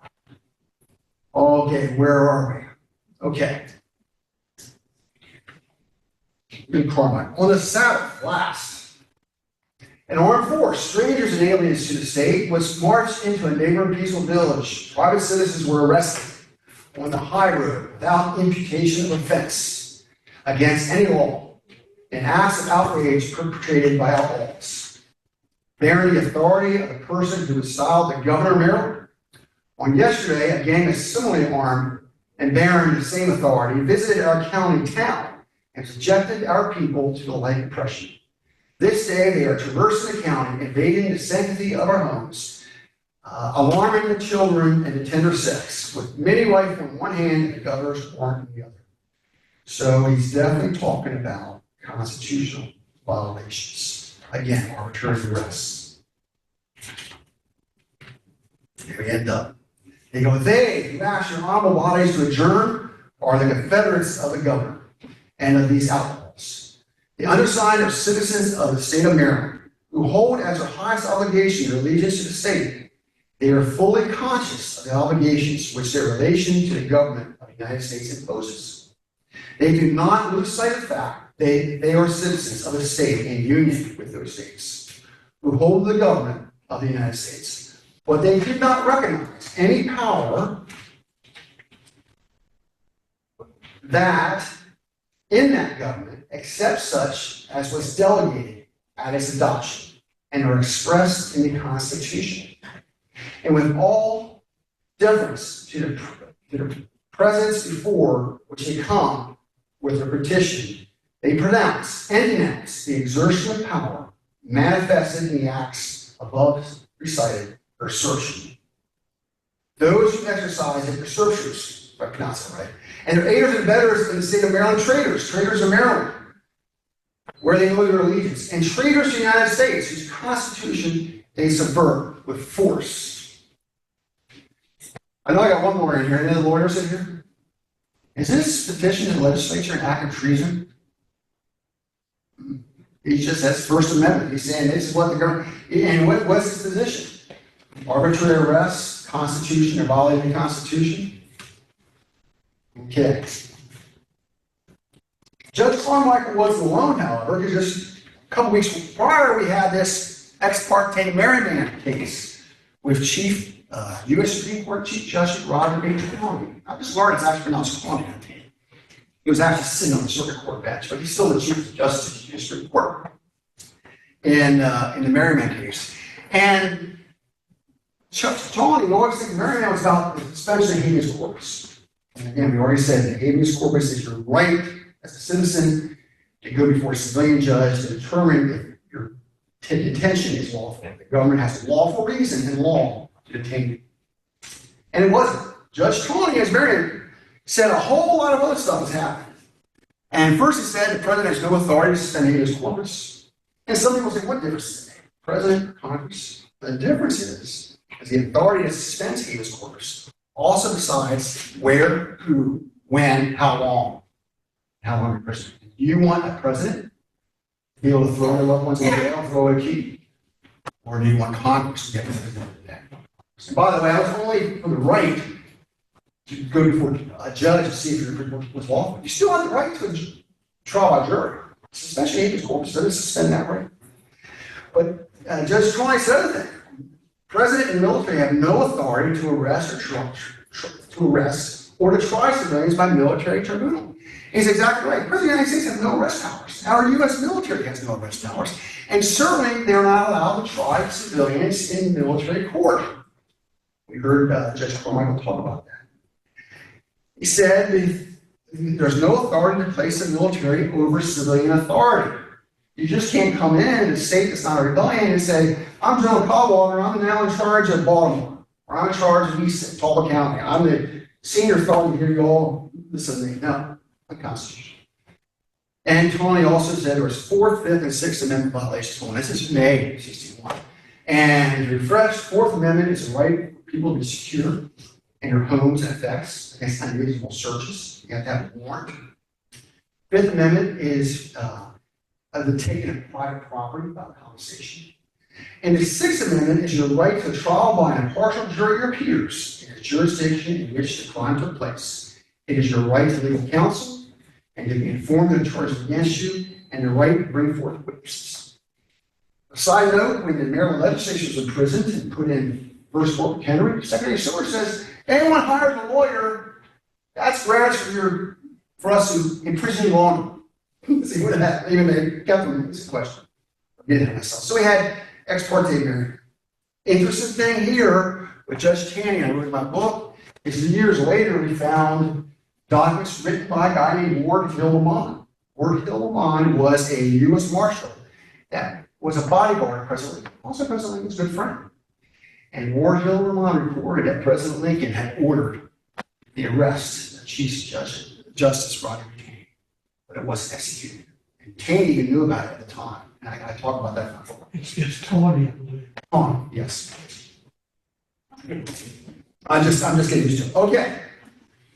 A: Okay, where are we? Okay. In Carmichael. On the Sabbath last, an armed force, strangers and aliens to the state, was marched into a neighboring peaceful village. Private citizens were arrested on the high road without imputation of offense against any law, an act of outrage perpetrated by outlaws, bearing the authority of the person who was styled the governor of Maryland. On yesterday, a gang is similarly armed and bearing the same authority visited our county town and subjected our people to the like oppression. This day they are traversing the county, invading the sanctity of our homes, alarming the children and the tender sex, with many rifles in one hand and the governor's warrant in the other. So he's definitely talking about constitutional violations. Again, arbitrary arrests. Here we end up. They go, they who ask your honorable bodies to adjourn are the Confederates of the governor and of these outlaws. The undersigned are citizens of the state of Maryland who hold as their highest obligation their allegiance to the state. They are fully conscious of the obligations which their relation to the government of the United States imposes. They do not lose sight of the fact they are citizens of the state in union with those states who hold the government of the United States. But they do not recognize any power that in that government except such as was delegated at its adoption and are expressed in the Constitution. And with all deference to the presence before which they come with their petition, they pronounce and denounce the exertion of power manifested in the acts above recited or assertion. Those who exercise it, usurpers, if I pronounce it right, and their aiders and abettors in the state of Maryland, traitors of Maryland, where they know their allegiance, and traitors to the United States, whose Constitution they subvert with force. I know I got one lawyer in here. Any other lawyers in here? Is this petition in the legislature an act of treason? He just says First Amendment. He's saying this is what the government, and what's his position? Arbitrary arrests, Constitution, or violating the Constitution? Okay. Judge Carmichael wasn't alone, however, because just a couple weeks prior we had this ex parte Merriman case with Chief U.S. Supreme Court Chief Justice Roger H. Conley. I just learned it's actually pronounced Conley. He was actually sitting on the circuit court bench, but he's still the Chief Justice of the Supreme Court in the Merriman case. And Judge Conley always think Merriman was about the suspension of habeas corpus. And again, we already said that habeas corpus is your right as a citizen to go before a civilian judge to determine if your detention is lawful. The government has a lawful reason and law to detain you. And it wasn't. Judge Conley, as Merriman said, a whole lot of other stuff has happened. And first he said the president has no authority to suspend habeas corpus. And some people say, what difference does it make? President or Congress? The difference is the authority to suspend habeas corpus also decides where, who, when, how long in prison. Do you want a president to be able to throw their loved ones in jail and throw away a key? Or do you want Congress to get to the end of the day? And by the way, I was only for the right to go before a judge to see if your report was lawful. You still have the right to a trial by jury. Suspension of habeas corpus doesn't suspend that right. But Judge Troy said that president and military have no authority to arrest or to try civilians by military tribunal. He's exactly right. The President of the United States has no arrest powers. Our U.S. military has no arrest powers. And certainly they're not allowed to try civilians in military court. We heard Judge Carmichael talk about that. He said there's no authority to place the military over civilian authority. You just can't come in a state that's not a rebellion and say, I'm General Caldwell, I'm now in charge of Baltimore, or I'm in charge of East Talbot County. I'm the senior authority here, you all listen to me. No, the Constitution. And Tony also said there was 4th, 5th, and 6th Amendment violations. This is May 61. And refreshed, 4th Amendment is the right for people to be secure in their homes and effects against unreasonable searches. You have to have a warrant. 5th Amendment is the taking of private property without compensation. And the 6th Amendment is your right to trial by an impartial jury or peers in the jurisdiction in which the crime took place. It is your right to legal counsel and to be informed of the charges against you and the right to bring forth witnesses. A side note, when the Maryland legislature was imprisoned and put in first Fort McHenry, Secretary Seward says, anyone hires a lawyer, that's grounds for us to imprison you longer. See, what that even they kept them this question. So we had ex parte hearing. Interesting thing here with Judge Taney, I wrote in my book, is years later we found documents written by a guy named Ward Hill Lamont. Ward Hill Lamont was a U.S. Marshal that was a bodyguard of President Lincoln, also President Lincoln's good friend. And Ward Hill Lamont reported that President Lincoln had ordered the arrest of Chief Justice Roger Taney, but it wasn't executed. And Taney even knew about it at the time. And I talk about that in my book.
B: It's Tawny, I believe.
A: Tawny, yes. I'm just getting used to it. Okay.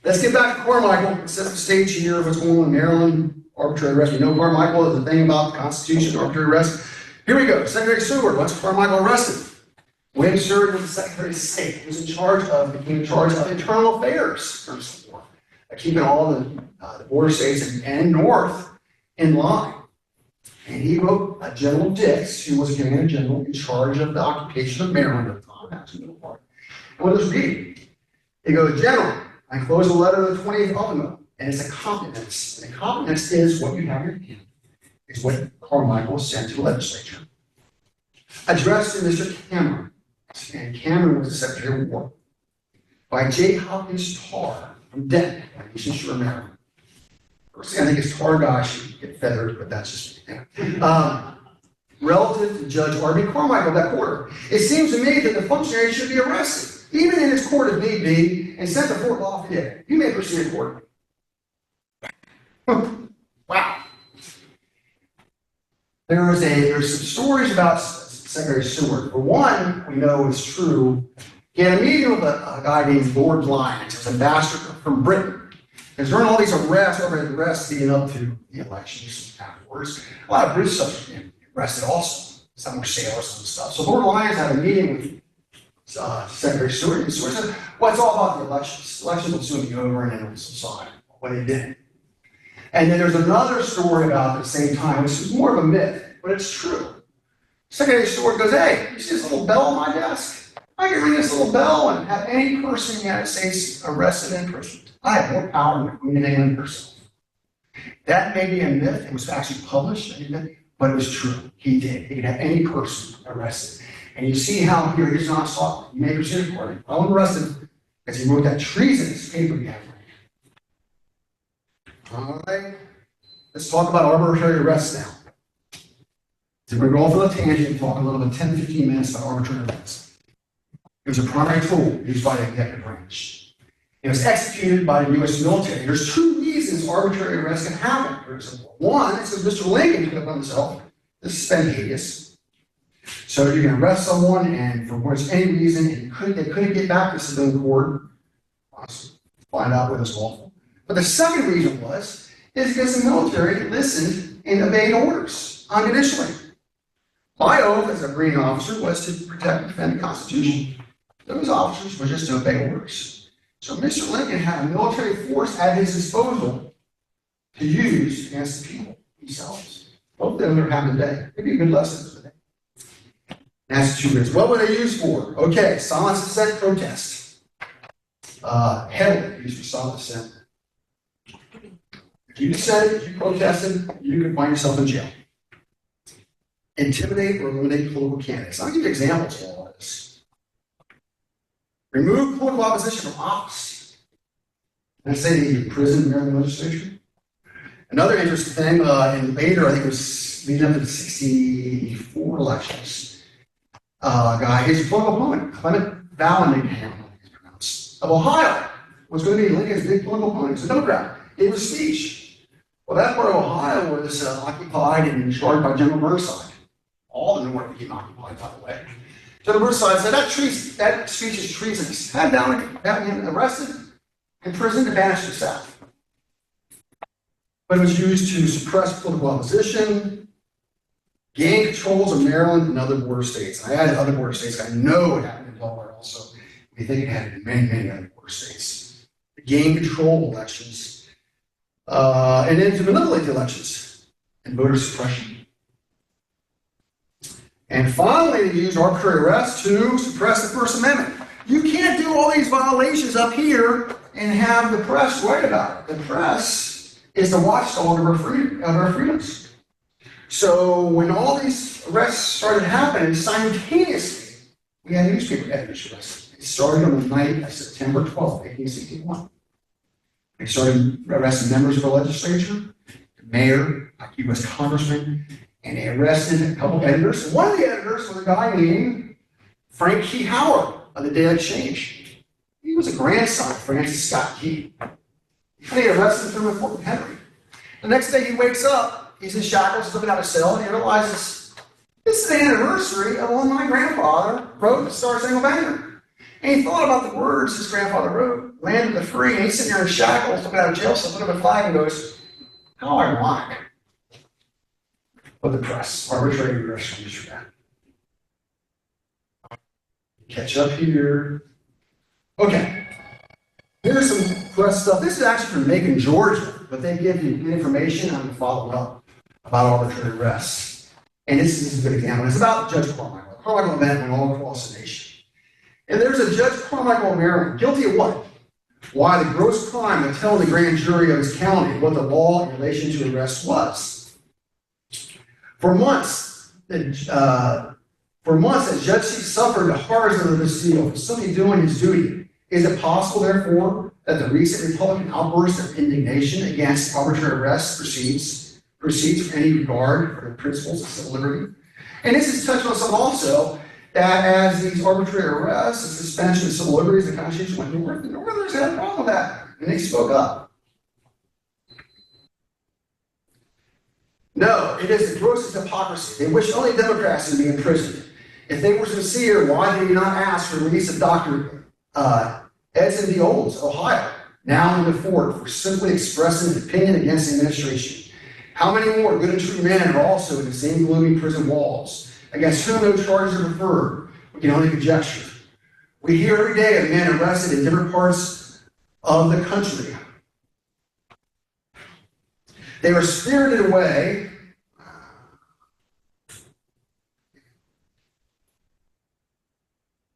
A: Let's get back to Carmichael. Set the stage here of what's going on in Maryland, arbitrary arrest. We know Carmichael is the thing about the Constitution, arbitrary arrest. Here we go. Secretary Seward, once Carmichael arrested, when he served as the Secretary of State, he was became in charge of internal affairs during the war, keeping all the border states and north in line. And he wrote General Dix, who was a commanding general in charge of the occupation of Maryland at the time. That's the middle part. And what does read? He goes, General, I close the letter of the 28th ultimatum, and it's a competence. And a competence is what you have in your hand, is what Carmichael sent to the legislature. Addressed to Mr. Cameron, and Cameron was the Secretary of War, by J. Hopkins Tarr from Denton, Eastern Shore, Maryland. First, I think it's Tarr guy should get feathered, but that's just relative to Judge R.B. Carmichael, that quarter. It seems to me that the functionary should be arrested, even in his court if need be, and sent to Fort Lafayette. You may proceed accordingly. Wow. There's some stories about Secretary Seward. For one, we know it's true. He had a meeting with a guy named Lord Lyons, who was an ambassador from Britain. Because during all these arrests leading up to the elections afterwards, a lot of British subjects were arrested also. Some were sailors and stuff. So Lord Lyons had a meeting with Secretary Seward, and Seward said, well, it's all about the elections. Elections will soon be over, and then it'll subside. Well, they didn't. And then there's another story about at the same time, which is more of a myth, but it's true. Secretary Seward goes, hey, you see this little bell on my desk? I can ring this little bell and have any person in the United States arrested and imprisoned. I have more power than the Queen of England herself. That may be a myth. It was actually published, but it was true. He did. He could have any person arrested. And you see how here he's not sought. You may proceed accordingly. I was arrested because he wrote that treasonous paper he had. All right. Let's talk about arbitrary arrests now. So we're going to go off on a tangent and talk a little bit, 10 to 15 minutes about arbitrary arrests. It was a primary tool used by the executive branch. It was executed by the U.S. military. There's two reasons arbitrary arrest can happen, for example. One is because Mr. Lincoln took it upon himself to suspend habeas. So you can arrest someone, and for any reason, they couldn't get back to civilian court, find out what was lawful. But the second reason is because the military listened and obeyed orders unconditionally. My oath as a Marine officer was to protect and defend the Constitution. Those officers were just to obey orders. So Mr. Lincoln had a military force at his disposal to use against the people themselves. Both of them are having today. Maybe a good lesson for today. That's 2 years. What were they used for? Okay, silent dissent protest. Heavily used for silent dissent. If you dissented, if you protested, you could find yourself in jail. Intimidate or eliminate political candidates. I'll give you examples of all of this. Remove political opposition from office. Let's say they imprisoned the Maryland legislature. Another interesting thing, in later, I think it was leading up to the 64 elections, guy, his political opponent, Clement Vallandigham, of Ohio, was going to be Lincoln's big political opponent. He's a Democrat. Gave a speech. Well, that part of Ohio was occupied and charged by General Burnside. All the North became occupied, by the way. General Burnside said that speech is treasonous. Had Vallandigham arrested, imprisoned, and banished to the South. But it was used to suppress political opposition, gain controls of Maryland and other border states. I added other border states. I know it happened in Delaware also. We think it happened in many, many other border states. Gain control of elections, and then to manipulate the elections and voter suppression. And finally, they used arbitrary arrest to suppress the First Amendment. You can't do all these violations up here and have the press write about it. The press is the watchdog of our freedoms. So when all these arrests started happening simultaneously, we had newspaper editors arrested. It started on the night of September 12th, 1861. They started arresting members of the legislature, the mayor, like U.S. congressman, and they arrested a couple of editors. One of the editors was a guy named Frank Key Howard of the Daily Exchange. He was a grandson of Francis Scott Key. And they arrested him in Fort Henry. The next day he wakes up, he's in shackles, living out of cell, and he realizes this is the anniversary of when my grandfather wrote the Star Spangled Banner. And he thought about the words his grandfather wrote, land of the free, and he's sitting there in shackles, looking out of jail, so put up a flag and goes, how ironic. But the press, arbitrary arrest from Israel. Catch up here. Okay. Here's some press stuff. This is actually from Macon, Georgia, but they give you good information on the follow-up about arbitrary arrests. And this is a good example. It's about Judge Carmichael. Carmichael event went all across the nation. And there's a Judge Carmichael of Maryland, guilty of what? Why the gross crime of telling the grand jury of his county what the law in relation to arrest was. For months, that Judge C suffered the horrors of the seal for simply doing his duty. Is it possible, therefore, that the recent Republican outburst of indignation against arbitrary arrests proceeds from any regard for the principles of civil liberty? And this is touched on some also, that as these arbitrary arrests, the suspension of civil liberties, the Constitution went north, the Northerners had a problem with that, and they spoke up. No, it is the grossest hypocrisy. They wish only Democrats to be imprisoned. If they were sincere, why did he not ask for the release of Dr. Edson D. Olds, Ohio, now in the fort, for simply expressing his opinion against the administration? How many more good and true men are also in the same gloomy prison walls, against whom no charges are referred? We can only conjecture. We hear every day of men arrested in different parts of the country. They were spirited away.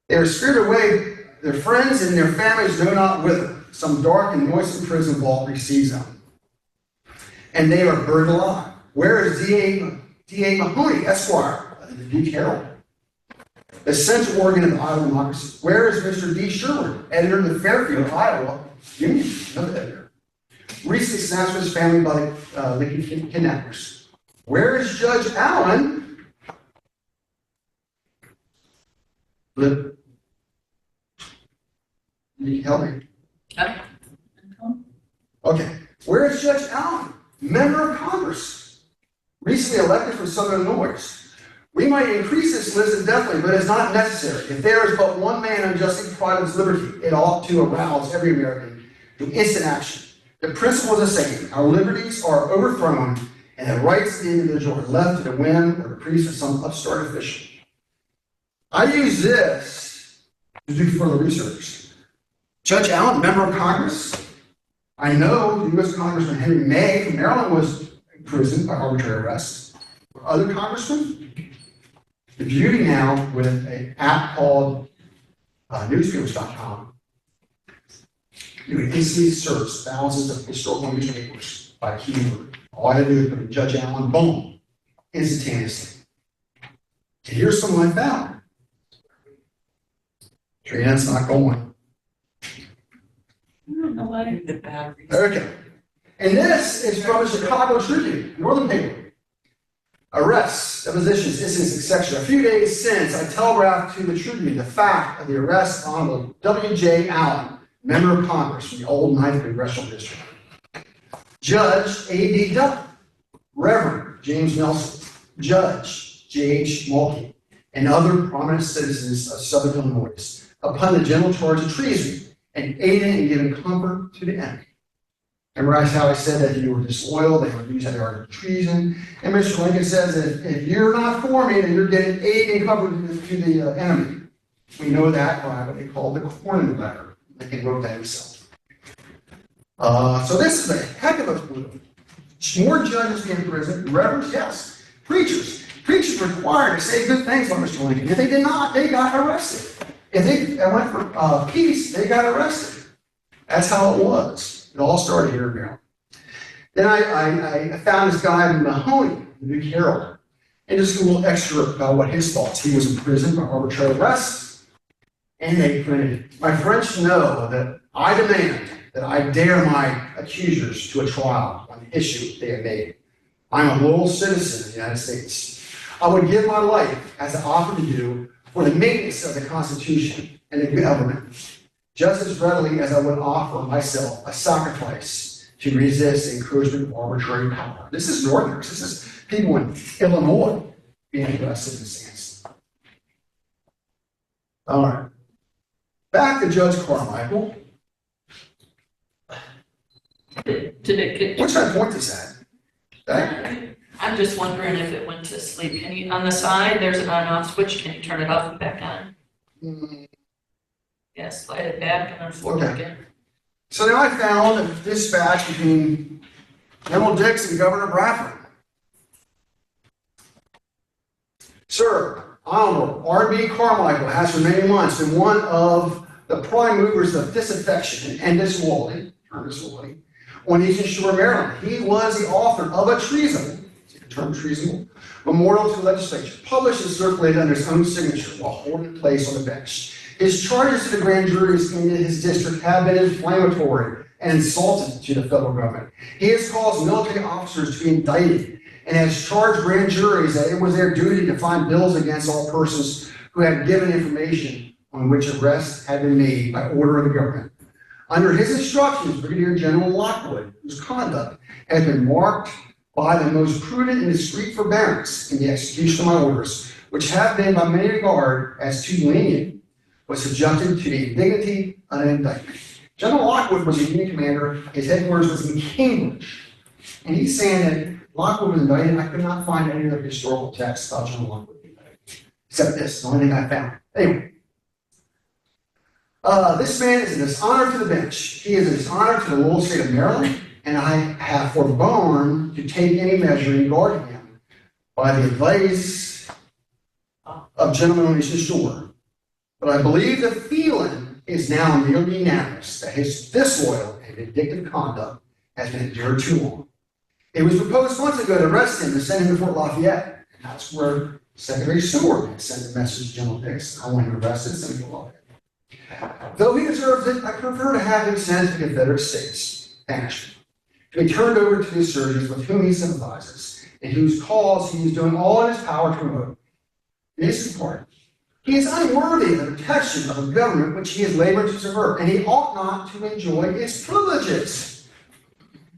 A: Their friends and their families know not whither. Some dark and noisome prison vault receives them. And they are burned alive. Where is D.A. Mahoney, Esquire, of the Duke Herald, the central organ of the Iowa democracy? Where is Mr. D. Sherwood, editor of the Fairfield, Iowa Union, another editor, recently snatched from his family by Lincoln kidnappers? Where is Judge Allen? You can help me. Okay. Where is Judge Allen, member of Congress, recently elected from Southern Illinois? We might increase this list indefinitely, but it's not necessary. If there is but one man unjustly deprived of his liberty, it ought to arouse every American to instant action. The principle is the same. Our liberties are overthrown, and the rights of the individual are left to the whim or caprice of some upstart official. I use this to do further research. Judge Allen, member of Congress. I know the U.S. Congressman Henry May from Maryland was imprisoned by arbitrary arrest. Other congressmen? The beauty now with an app called newspapers.com, you can easily search thousands of historical newspapers by keyword. All I had to do is put in Judge Allen, boom, instantaneously. And here's someone I found. Trina's not going.
C: I don't know why the batteries.
A: Okay. And this is from the Chicago Tribune, Northern paper. Arrests, depositions, incidents, etc. A few days since, I telegraphed to the Tribune the fact of the arrest of Honorable W.J. Allen, member of Congress from the old 9th Congressional District. Judge A.D. Duff, Reverend James Nelson, Judge J.H. Mulkey, and other prominent citizens of Southern Illinois upon the general charge of treason and aiding and giving comfort to the enemy. Remember how I said that you were disloyal, they would use that argument of treason. And Mr. Lincoln says that if you're not for me, then you're getting aid and comfort to the enemy. We know that by what they call the Cornyn letter. Lincoln wrote that himself. So this is a heck of a clue. More judges in prison, reverends, yes. Preachers. Preachers were required to say good things about Mr. Lincoln. If they did not, they got arrested. If they went for peace, they got arrested. That's how it was. It all started here now. Then I found this guy Mahoney, the New Herald, and just a little extra about what his thoughts. He was in prison for arbitrary arrests, and they printed, my friends know that I demand that I dare my accusers to a trial on the issue they have made. I'm a loyal citizen of the United States. I would give my life, as I offered to do, for the maintenance of the Constitution and the government, just as readily as I would offer myself a sacrifice to resist the encroachment of arbitrary power. This is Northerners. This is people in Illinois being arrested in this sense. All right. Back to Judge Carmichael.
C: Did it get?
A: What should I point this at? Okay.
C: I'm just wondering if it went to sleep. Can you, on the side, there's an on-off switch. Can you turn it off and back on? Yes, slide it back and then forward
A: Okay.
C: again.
A: So now I found a dispatch between General Dix and Governor Bradford. Sir, Honorable R.B. Carmichael has for many months been one of the prime movers of disaffection and disloyalty on Eastern Shore, Maryland. He was the author of a treasonable, the term treasonable, memorial to the legislature, published and circulated under his own signature while holding place on the bench. His charges to the grand juries in his district have been inflammatory and insulting to the federal government. He has caused military officers to be indicted and has charged grand juries that it was their duty to find bills against all persons who had given information on which arrests had been made by order of the government. Under his instructions, Brigadier General Lockwood, whose conduct has been marked by the most prudent and discreet forbearance in the execution of my orders, which have been by many regarded as too lenient, was subjected to the indignity of an indictment. General Lockwood was a Union commander. His headquarters was in Cambridge. And he's saying that Lockwood was indicted. I could not find any other historical texts about General Lockwood being indicted, except this, the only thing I found. Anyway, this man is a dishonor to the bench. He is a dishonor to the loyal state of Maryland, and I have forborne to take any measure regarding him by the advice of gentlemen on Eastern Shore. But I believe the feeling is now nearly unanimous that his disloyal and vindictive conduct has been endured too long. It was proposed months ago to arrest him and send him to Fort Lafayette. And that's where Secretary Seward had sent a message to General Dix. I want him arrested and sent him to Lafayette. Though he deserves it, I prefer to have him sent to the Confederate States, banished, to be turned over to the insurgents with whom he sympathizes and whose cause he is doing all in his power to promote. In his part, he is unworthy of the protection of a government which he has labored to subvert, and he ought not to enjoy its privileges.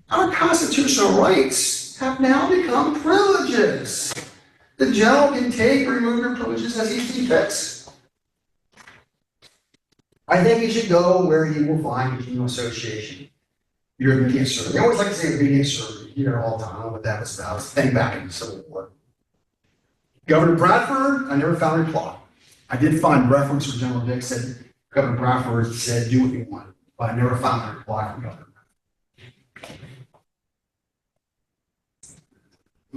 A: Our constitutional rights have now become privileges. The general can take or remove your privileges as he sees fit. I think he should go where he will find congenial association. Your obedient servant. They always like to say obedient servant. You hear it all the time. I don't know what that was about. It's a thing back in the Civil War. Governor Bradford, I never found a reply. I did find reference where General Dix said, Governor Bradford said, do what you want, but I never found a reply from Governor.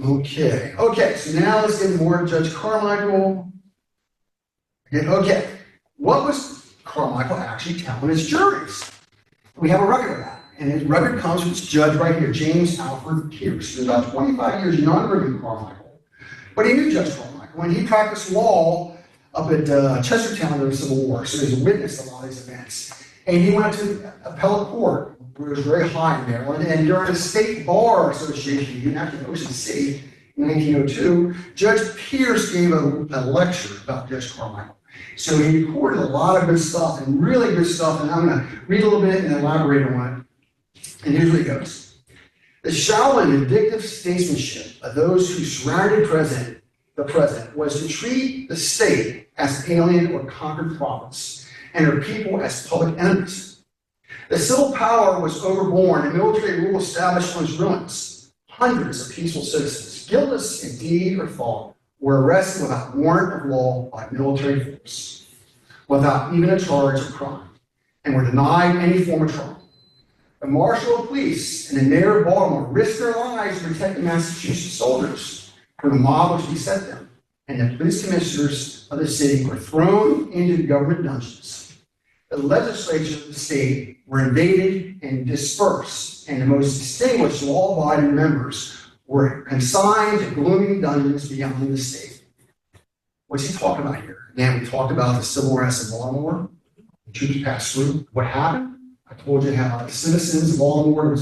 A: Okay, so now let's get more of Judge Carmichael. Okay, what was Carmichael actually telling his juries? We have a record of that, and his record comes from this judge right here, James Alfred Pierce, who's about 25 years younger than Carmichael. But he knew Judge Carmichael, and he practiced law up at Chestertown during the Civil War, so he's witnessed a lot of these events. And he went to appellate court, where it was very high in Maryland, and during the State Bar Association, even after Ocean City in 1902, Judge Pierce gave a lecture about Judge Carmichael. So he recorded a lot of good stuff, and really good stuff, and I'm going to read a little bit and elaborate on it. And here's what it goes. The shallow and vindictive statesmanship of those who surrounded the president was to treat the state as alien or conquered province, and her people as public enemies. The civil power was overborne and military rule established on its ruins. Hundreds of peaceful citizens, guiltless in deed or thought, were arrested without warrant of law by military force, without even a charge of crime, and were denied any form of trial. The marshal of police and the mayor of Baltimore risked their lives to protect the Massachusetts soldiers from the mob which beset them, and the police commissioners of the city were thrown into government dungeons. The legislature of the state were invaded and dispersed, and the most distinguished law-abiding members were consigned to gloomy dungeons beyond the state. What's he talking about here? Again, we talked about the civil unrest in Baltimore. The troops passed through. What happened? I told you how the citizens of Baltimore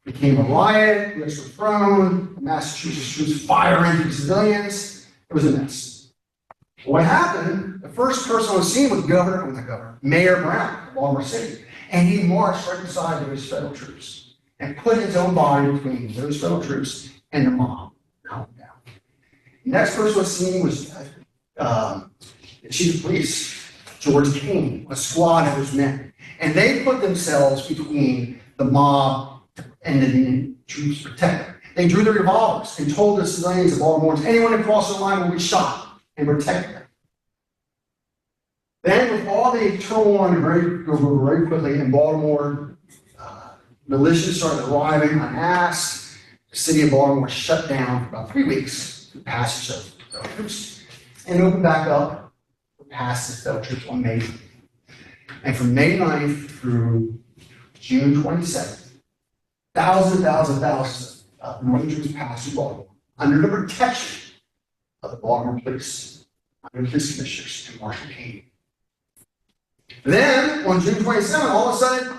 A: became a riot, bricks were thrown, Massachusetts troops firing into civilians. It was a mess. What happened? The first person on the scene was Mayor Brown of Baltimore City. And he marched right beside those federal troops and put his own body between those federal troops and the mob. Calm down. The next person on the scene was the chief of police, George King, a squad of his men. And they put themselves between the mob and the troops to protect them. They drew their revolvers and told the civilians of Baltimore, anyone who crosses the line will be shot and protect them. Then, with all the turmoil very quickly in Baltimore, militias started arriving unasked. The city of Baltimore was shut down for about 3 weeks through passage of troops, and opened back up for passage of troops on May 9th. And from May 9th through June 27th, thousands of Northern troops passed through Baltimore under the protection of the Baltimore police, under the police commissioners and Marshal King. Then, on June 27th, all of a sudden,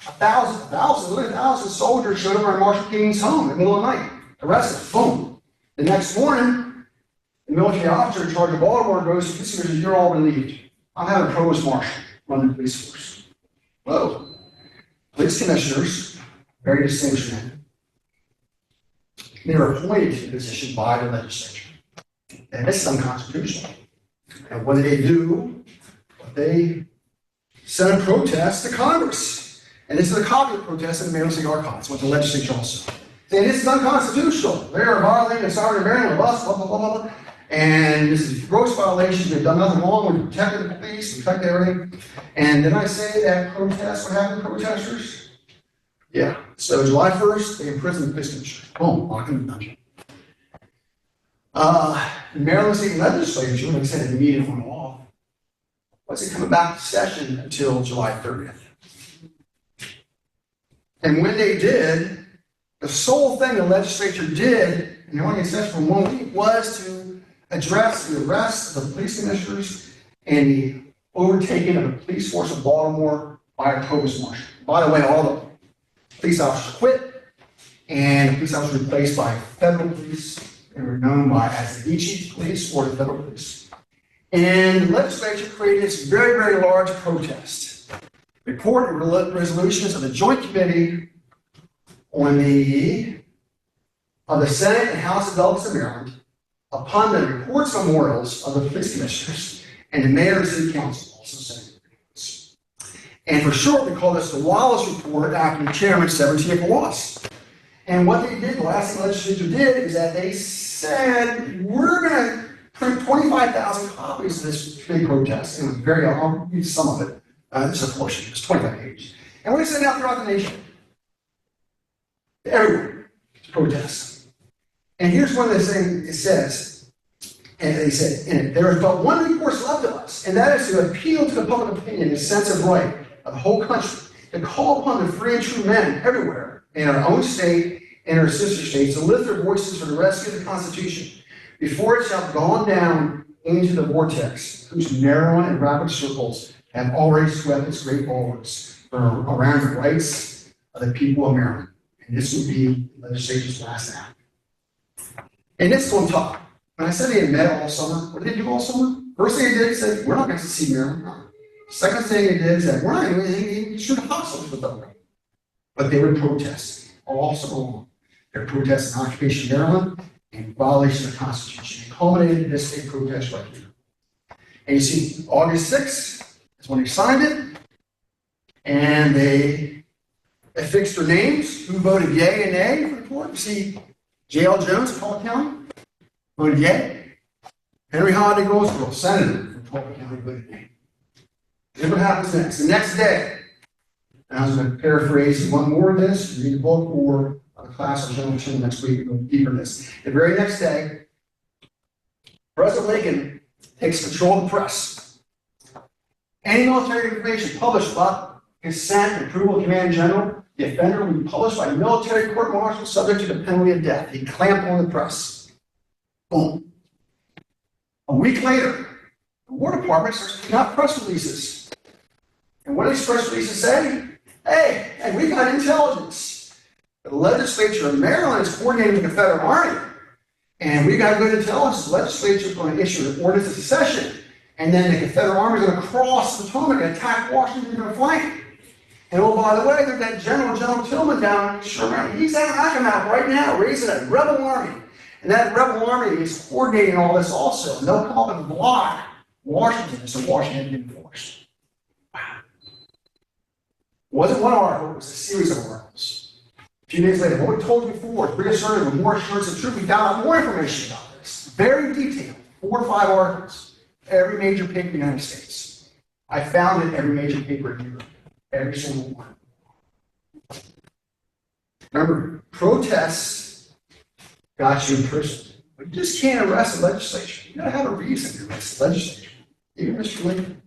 A: 1,000 soldiers showed up at Marshal King's home in the middle of the night, arrested, boom. The next morning, the military officer in charge of Baltimore goes to the police commissioners, you're all relieved. I'm having a provost marshal run the police force. Whoa. Police commissioners, very distinguished men, they were appointed to the position by the legislature. And this is unconstitutional. And what did they do? They sent a protest to Congress. And this is a copy of the protest in the Maryland State Archives, with the legislature also. Saying this is unconstitutional. They are violating the sovereignty of Maryland, blah, blah, blah, blah, blah. And this is gross violation. They've done nothing wrong. We protected the police, we protected everything. And then I say that protest, what happened to protesters? Yeah. So July 1st, they imprisoned the police commissioner. Boom, locked them in the dungeon. The Maryland State Legislature, like I said, the meeting went off. Wasn't coming back to session until July 30th. And when they did, the sole thing the legislature did, and they only session for 1 week, was to address the arrest of the police commissioners and the overtaking of the police force of Baltimore by a provost marshal. By the way, all the police officers quit, and the police officers were replaced by federal police. They were known as the chief police or the federal police. And the legislature created this very, very large protest. Report and resolutions of the Joint Committee of the Senate and House of Delegates of Maryland upon the reports and memorials of the police commissioners and the mayor of the city council, also sent reports. And for short, we call this the Wallace Report after the chairman, 17th Wallace. And what they did, the last thing the legislature did, is that they said, we're going to print 25,000 copies of this big protest. It was very, I'll read some of it. This is a portion, it's 25 pages. And we're going to send it out throughout the nation. To everyone to protest. And here's one of the things it says, and they said in it, there is but one recourse left to us, and that is to appeal to the public opinion, the sense of right of the whole country, to call upon the free and true men everywhere in our own state and our sister states to lift their voices for the rescue of the Constitution before it shall have gone down into the vortex, whose narrow and rapid circles have already swept its great bulwarks around the rights of the people of Maryland. And this would be the legislature's last act. And this one tough. When I said they had met all summer, what did they do all summer? First thing they did, they said, we're not going to see Maryland. No. Second thing they did is that we're not going to do anything, you should hostile to the government. But they would protest all summer long. They're protesting occupation of Maryland and violation of the Constitution. It culminated in this big protest right here. And you see, August 6th is when they signed it, and they affixed their names, who voted yay and nay for the court. You see, J.L. Jones of Polk County voted yay. Henry Holiday Goldsboro, senator from Polk County, voted nay. Here's what happens next. The next day, and I was going to paraphrase one more of this, read the book, or a class on General Chin next week, go deeper in this. The very next day, President Lincoln takes control of the press. Any military information published without consent and approval of Command General, the offender will be published by military court martial subject to the penalty of death. He clamped on the press. Boom. A week later, the War Department starts putting out press releases. And what do these press releases say? Hey, we got intelligence. The legislature of Maryland is coordinating with the Federal Army. And we got good intelligence. The legislature is going to issue an ordinance of secession. And then the Federal Army is going to cross the Potomac and attack Washington in the flank. And oh, by the way, there's that General Tillman down in Sherman. He's at Accomack right now, raising a rebel army. And that rebel army is coordinating all this also. And they'll come up and block Washington, so Washington didn't force. Wow. It wasn't one article, it was a series of articles. A few days later, what we told you before, reassured with more assurance of truth, we found out more information about this. Very detailed, 4 or 5 articles. Every major paper in the United States. I found it in every major paper in Europe. Every single one. Remember, protests got you in prison. But you just can't arrest the legislature. You gotta have a reason to arrest the legislature. Even Mr. Lincoln.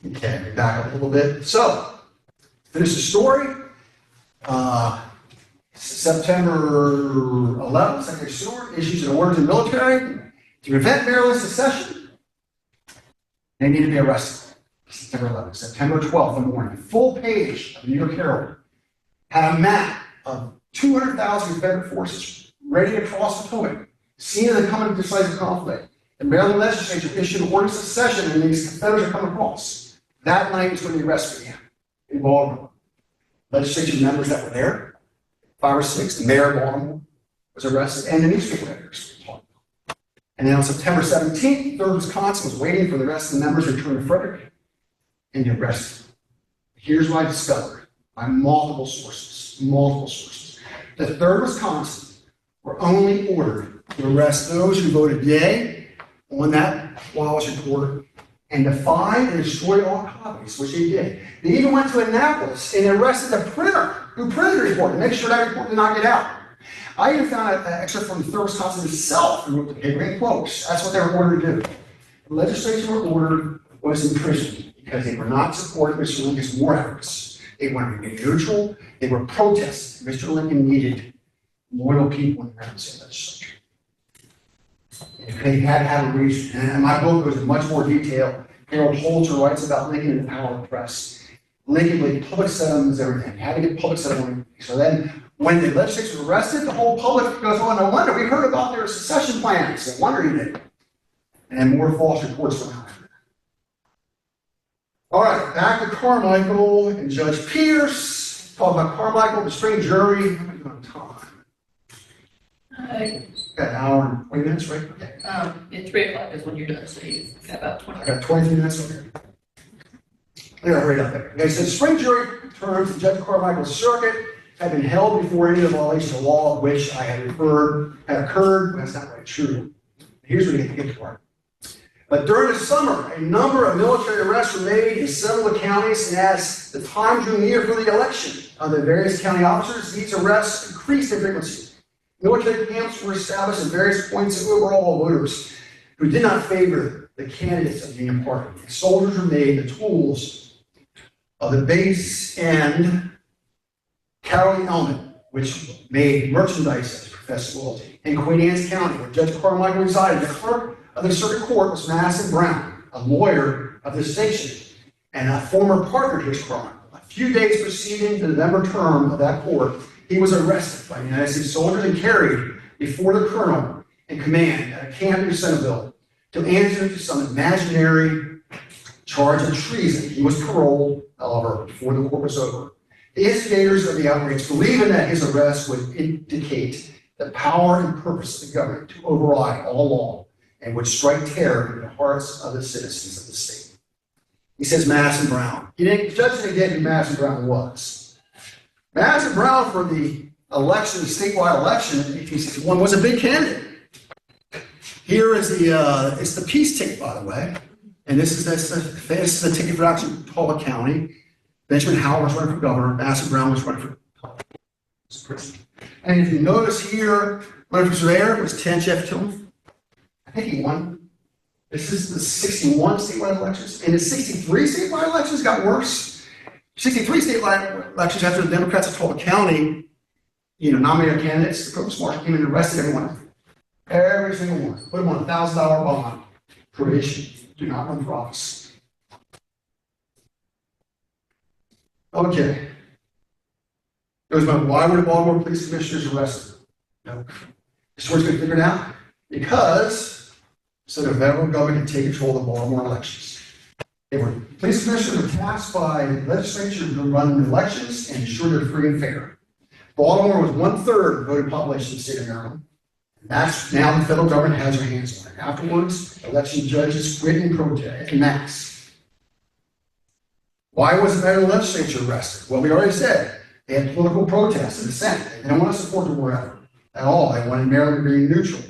A: Okay, back up a little bit. So, finish the story. September 11th, Secretary Seward issues an order to the military to prevent Maryland's secession. They need to be arrested. September 11th. September 12th in the morning, a full page of the New York Herald had a map of 200,000 Confederate forces ready to cross the Potomac, seen as a coming decisive conflict. The Maryland legislature issued an order of secession, and these Confederates are coming across. That night was when the arrest began in Baltimore. Legislature members that were there, 5 or 6, the mayor of Baltimore was arrested, and the newspaper editors. And then on September 17th, 3rd Wisconsin was waiting for the rest of the members to return to Frederick, and they arrested them. Here's what I discovered by multiple sources. The 3rd Wisconsin were only ordered to arrest those who voted yay on that Wallace report and to find and destroy all copies, which they did. They even went to Annapolis and arrested the printer who printed the report to make sure that report did not get out. I even found an excerpt from the 3rd Wisconsin himself who wrote the paper in quotes. That's what they were ordered to do. The legislature were ordered was imprisoned because they were not supporting Mr. Lincoln's war efforts. They wanted to be neutral. They were protesting. Mr. Lincoln needed loyal people in the United States legislature. If they had to have a reason, and my book goes into much more detail. Harold Holzer writes about Lincoln and the power of the press. Lincoln believed public settlement was everything. You had to get public settlement. So then, when the legislature was arrested, the whole public goes, "Oh, no wonder we heard about their secession plans. No wonder you did." And more false reports went out. All right, back to Carmichael and Judge Pierce. Talk about Carmichael, the spring jury. How many on time? Got an hour and 20 minutes, right? Okay.
C: At 3 o'clock is when you're done, so you've got about 20.
A: I got 23 minutes over here. Yeah, right up there. They said spring jury terms in Judge Carmichael's circuit had been held before any of the violations of law of which I had referred had occurred. That's not right, true. Here's where you get the good part. But during the summer, a number of military arrests were made in several of the counties, and as the time drew near for the election of the various county officers, these arrests increased in frequency. Military camps were established at various points to overall voters who did not favor the candidates of the Union Party. And soldiers were made the tools of the base and cavalry element, which made merchandise as professed loyalty. In Queen Anne's County, where Judge Carmichael resided, the clerk of the circuit court was Madison Brown, a lawyer of distinction and a former partner to Judge Carmichael. A few days preceding the November term of that court, he was arrested by United States soldiers and carried before the colonel in command at a camp in Centerville to answer to some imaginary charge of treason. He was paroled, however, before the court was over. The instigators of the outrage, believing that his arrest would indicate the power and purpose of the government to override all law and would strike terror in the hearts of the citizens of the state. He says Madison Brown. The judge didn't get who Madison Brown was. Madison Brown, for the election, the statewide election in 1861, was a big candidate. Here is it's the peace ticket, by the way, and this is the ticket for actually Talbot County. Benjamin Howard was running for governor. Madison Brown was running for president. And if you notice here, running for surveyor was Jeff Tillman. I think he won. This is the 61 statewide elections. And the 63 statewide elections got worse. 63 statewide elections after the Democrats of Talbot County, nominated candidates, the provost marshal came in and arrested everyone. Every single one. Put them on a $1,000 bond. Probation. Do not run for office. Okay. Why were the Baltimore police commissioners arrested? No. The story's been figured out. Because so the federal government could take control of the Baltimore elections. Police commissioners were tasked by the legislature to run the elections and ensure they're free and fair. Baltimore was 1/3 of the voting population of the state of Maryland. And that's now the federal government has their hands on it. Afterwards, election judges quit in protest en masse. Why was the Maryland legislature arrested? Well, we already said they had political protests in the Senate. They didn't want to support the war effort at all. They wanted Maryland to be neutral.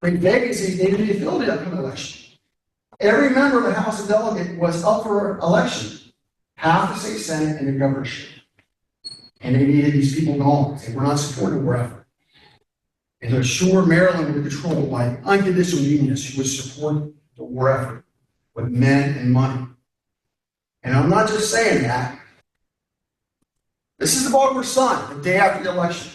A: Great vacancies needed to be filled in the upcoming election. Every member of the House of Delegates was up for election, half the state Senate and the governorship. And they needed these people gone. They were not supporting the war effort. And to ensure Maryland would be controlled by unconditional unionists who would support the war effort with men and money. And I'm not just saying that. This is the Baltimore Sun, the day after the election.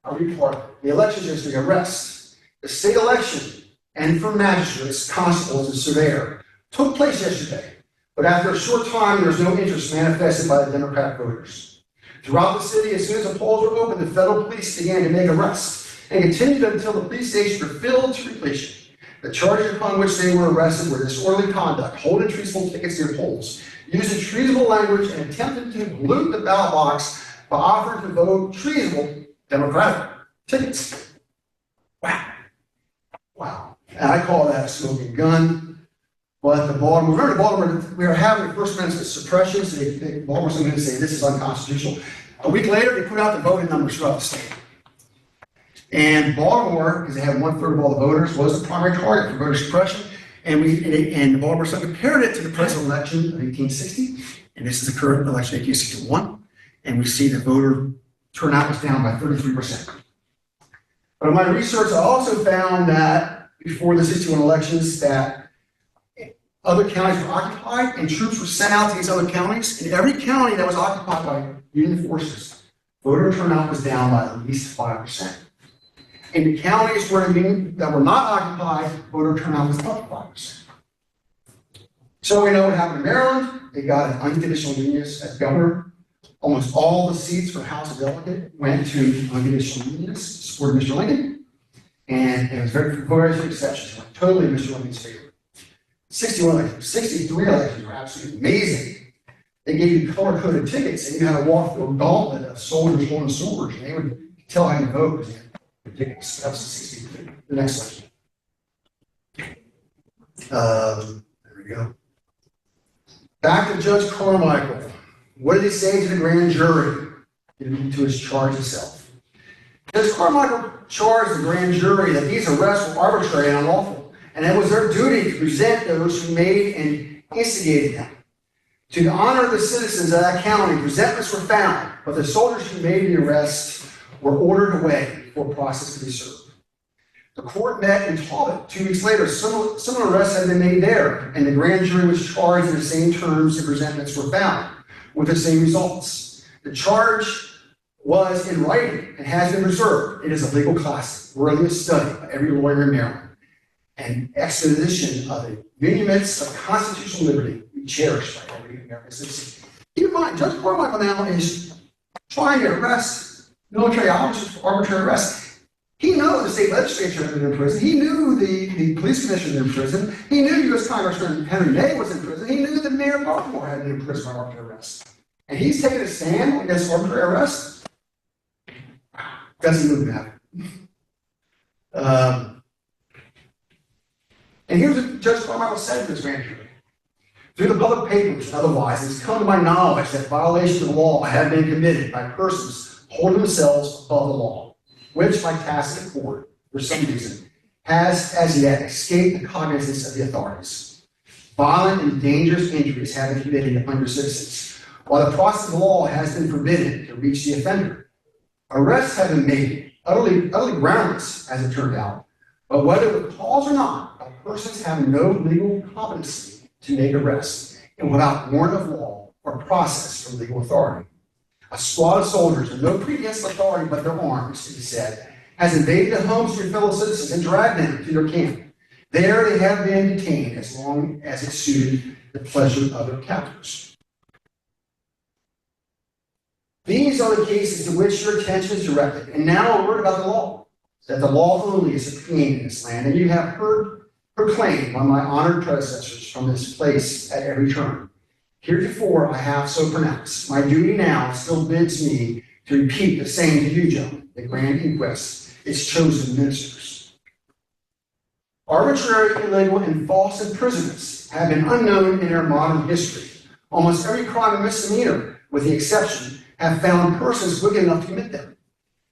A: I'll read part of it. The election history, arrests. The state election, and for magistrates, constables, and surveyor, took place yesterday. But after a short time, there was no interest manifested by the Democratic voters. Throughout the city, as soon as the polls were open, the federal police began to make arrests and continued until the police stations were filled to repletion. The charges upon which they were arrested were disorderly conduct, holding treasonable tickets near polls, using treasonable language, and attempting to pollute the ballot box by offering to vote treasonable Democratic tickets. Wow. And I call that a smoking gun. But Baltimore, we were having the First Amendment suppression, so Baltimore's going to say this is unconstitutional. A week later, they put out the voting numbers throughout the state. And Baltimore, because they had 1/3 of all the voters, was the primary target for voter suppression. And the Baltimore Sun compared it to the presidential election of 1860. And this is the current election of 1861. And we see the voter turnout was down by 33%. But in my research, I also found that before the 61 elections that other counties were occupied and troops were sent out to these other counties. In every county that was occupied by Union forces, voter turnout was down by at least 5%. In the counties that were not occupied, voter turnout was up 5%. So we know what happened in Maryland. They got an unconditional unionists as governor. Almost all the seats for House of Delegates went to unconditional unionists, supported Mr. Lincoln. And it was very few exceptions. Went totally in Mr. Lincoln's favor. 61 elections, 63 elections were absolutely amazing. They gave you color-coded tickets, and you had to walk through a gauntlet of soldiers holding swords, and they would tell how you vote because they had tickets. That was the 63. The next election. There we go. Back to Judge Carmichael. What did he say to the grand jury to his charge itself? Judge Carmichael charged the grand jury that these arrests were arbitrary and unlawful, and it was their duty to present those who made and instigated them. To the honor of the citizens of that county, presentments were found, but the soldiers who made the arrest were ordered away before process could be served. The court met in Talbot 2 weeks later. Similar arrests had been made there, and the grand jury was charged in the same terms the presentments were found, with the same results. The charge was in writing and has been preserved. It is a legal classic, worthy of study by every lawyer in Maryland. An exposition of the monuments of constitutional liberty we cherish by every American citizen. Keep in mind, Judge Carmichael now is trying to arrest military officers for arbitrary arrest. He knows the state legislature had been in prison. He knew the police commissioner was in prison. He knew U.S. Congressman Henry May was in prison. He knew that Mayor Baltimore had been in prison for arbitrary arrest. And he's taking a stand against arbitrary arrest. Doesn't even matter. And here's what Judge Carmichael said to this grand jury. Through the public papers and otherwise, it's come to my knowledge that violations of the law have been committed by persons holding themselves above the law, which by tacit accord, for some reason, has as yet escaped the cognizance of the authorities. Violent and dangerous injuries have been committed upon your citizens, while the process of law has been forbidden to reach the offender. Arrests have been made, utterly groundless, as it turned out, but whether with cause or not, by persons having no legal competency to make arrests, and without warrant of law or process from legal authority. A squad of soldiers with no pretense of authority but their arms, it is said, has invaded the homes of your fellow citizens and dragged them to their camp. There they have been detained as long as it suited the pleasure of their captors. These are the cases to which your attention is directed. And now a word about the law, that the law only is supreme in this land, and you have heard proclaimed by my honored predecessors from this place at every turn. Heretofore I have so pronounced. My duty now still bids me to repeat the same to you, gentlemen, the grand inquest, its chosen ministers. Arbitrary, illegal, and false imprisonments have been unknown in our modern history. Almost every crime and misdemeanor, with the exception, have found persons wicked enough to commit them.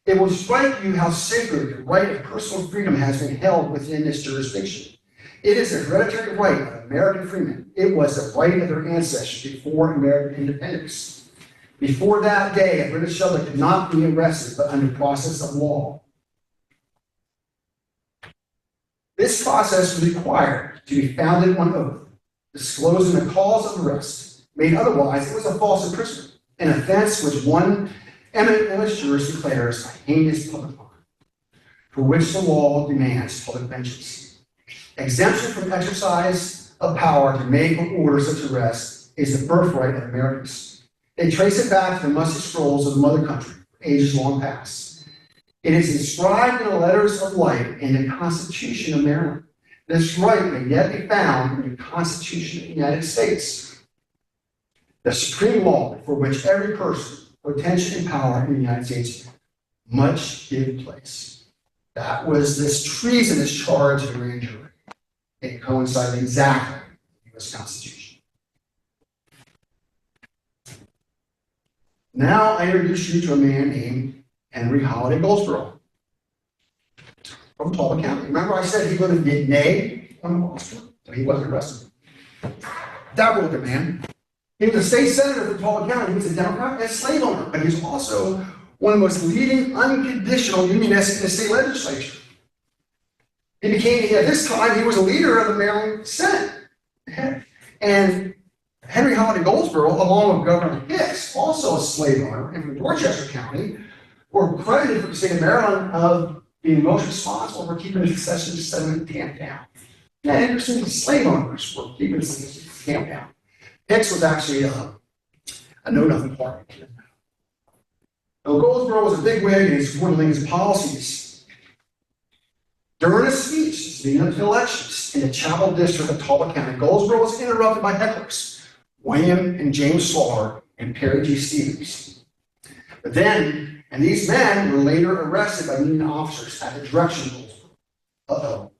A: It will strike you how sacred the right of personal freedom has been held within this jurisdiction. It is a hereditary right of American freemen. It was the right of their ancestors before American independence. Before that day, a British subject could not be arrested but under process of law. This process was required to be founded on oath, disclosing the cause of arrest. Made otherwise, it was a false imprisonment, an offense which one eminent English jurist declares a heinous public crime, for which the law demands public vengeance. Exemption from exercise of power to make or order such arrest is the birthright of Americans. They trace it back to the musty scrolls of the mother country, ages long past. It is inscribed in the letters of light in the Constitution of Maryland. This right may yet be found in the Constitution of the United States, the supreme law for which every person, potential and power in the United States must give place. That was this treasonous charge of the grand jury. It coincided exactly with the U.S. Constitution. Now I introduce you to a man named Henry Holiday Goldsboro from Talbot County. Remember I said he lived in Nay on the Boston, so he wasn't arrested. That was a man. He was a state senator from Talbot County. He was a Democrat and a slave owner, but he was also one of the most leading unconditional unionists in the state legislature. He became, at this time, he was a leader of the Maryland Senate. And Henry Holiday Goldsboro, along with Governor Hicks, also a slave owner, and from Dorchester County, were credited for the state of Maryland of being most responsible for keeping the succession settlement camp down. Yeah, interesting, the slave owners were keeping the camp down. Hicks was actually a know-nothing party. Now, Goldsboro was a big wig and he's swindling his policies. During a speech leading up to elections in the Chapel District of Talbot County, Goldsboro was interrupted by hecklers, William and James Slaughter and Perry G. Stevens. But then, and these men were later arrested by Union officers at the direction of Goldsboro. Uh-oh.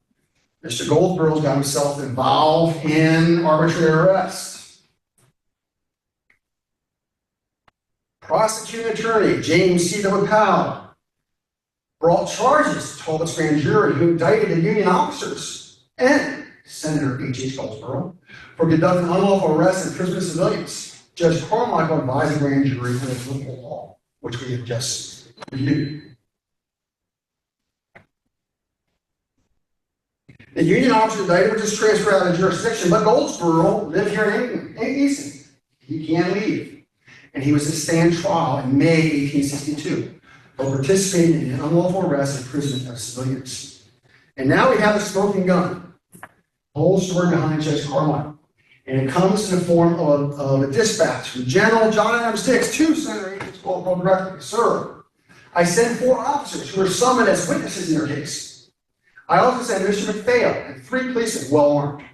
A: Mr. Goldsboro's got himself involved in arbitrary arrest. Prosecuting attorney James C. W. Powell brought charges to Talbot's grand jury who indicted the Union officers and Senator H.H. Goldsboro for conducting unlawful arrests and imprisonment of civilians. Judge Carmichael advised the grand jury on the local law, which we have just reviewed. The Union officer indicted was just transferred out of the jurisdiction, but Goldsboro lived here in Easton. He can't leave. And he was to stand trial in May 1862 for participating in an unlawful arrest and imprisonment of civilians. And now we have the smoking gun. The whole story behind Judge Carmichael. And it comes in the form of a dispatch from General John Adams Dix to Senator H.H. Goldsboro directly. Sir, I sent 4 officers who were summoned as witnesses in your case. I also sent Mr. McPhail and 3 policemen well armed.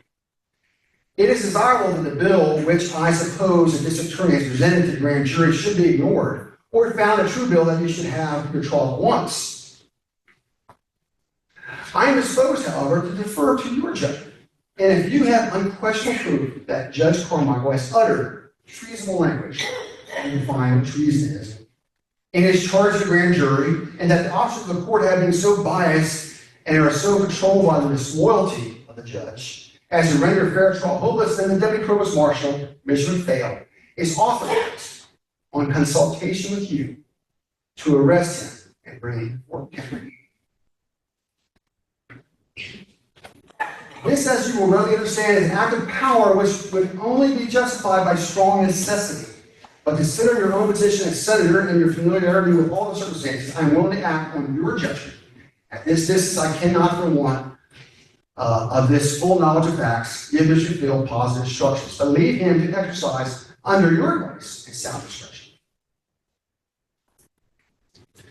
A: It is desirable that the bill, which I suppose the district attorney has presented to the grand jury, should be ignored, or found a true bill that you should have your trial at once. I am disposed, however, to defer to your judgment. And if you have unquestionable proof that Judge Carmichael has uttered treasonable language, you define what treason is, in his charge to the grand jury, and that the officers of the court have been so biased and are so controlled by the disloyalty of the judge as to render fair trial hopeless, then the Deputy Provost Marshal, Mr. McPhail, is authorized, on consultation with you, to arrest him and bring him before County. This, as you will readily understand, is an act of power which would only be justified by strong necessity. But considering your own position as senator and your familiarity with all the circumstances, I am willing to act on your judgment. At this distance, I cannot, for want of this full knowledge of facts, give Mr. Field positive instructions, but leave him to exercise under your advice and sound discretion.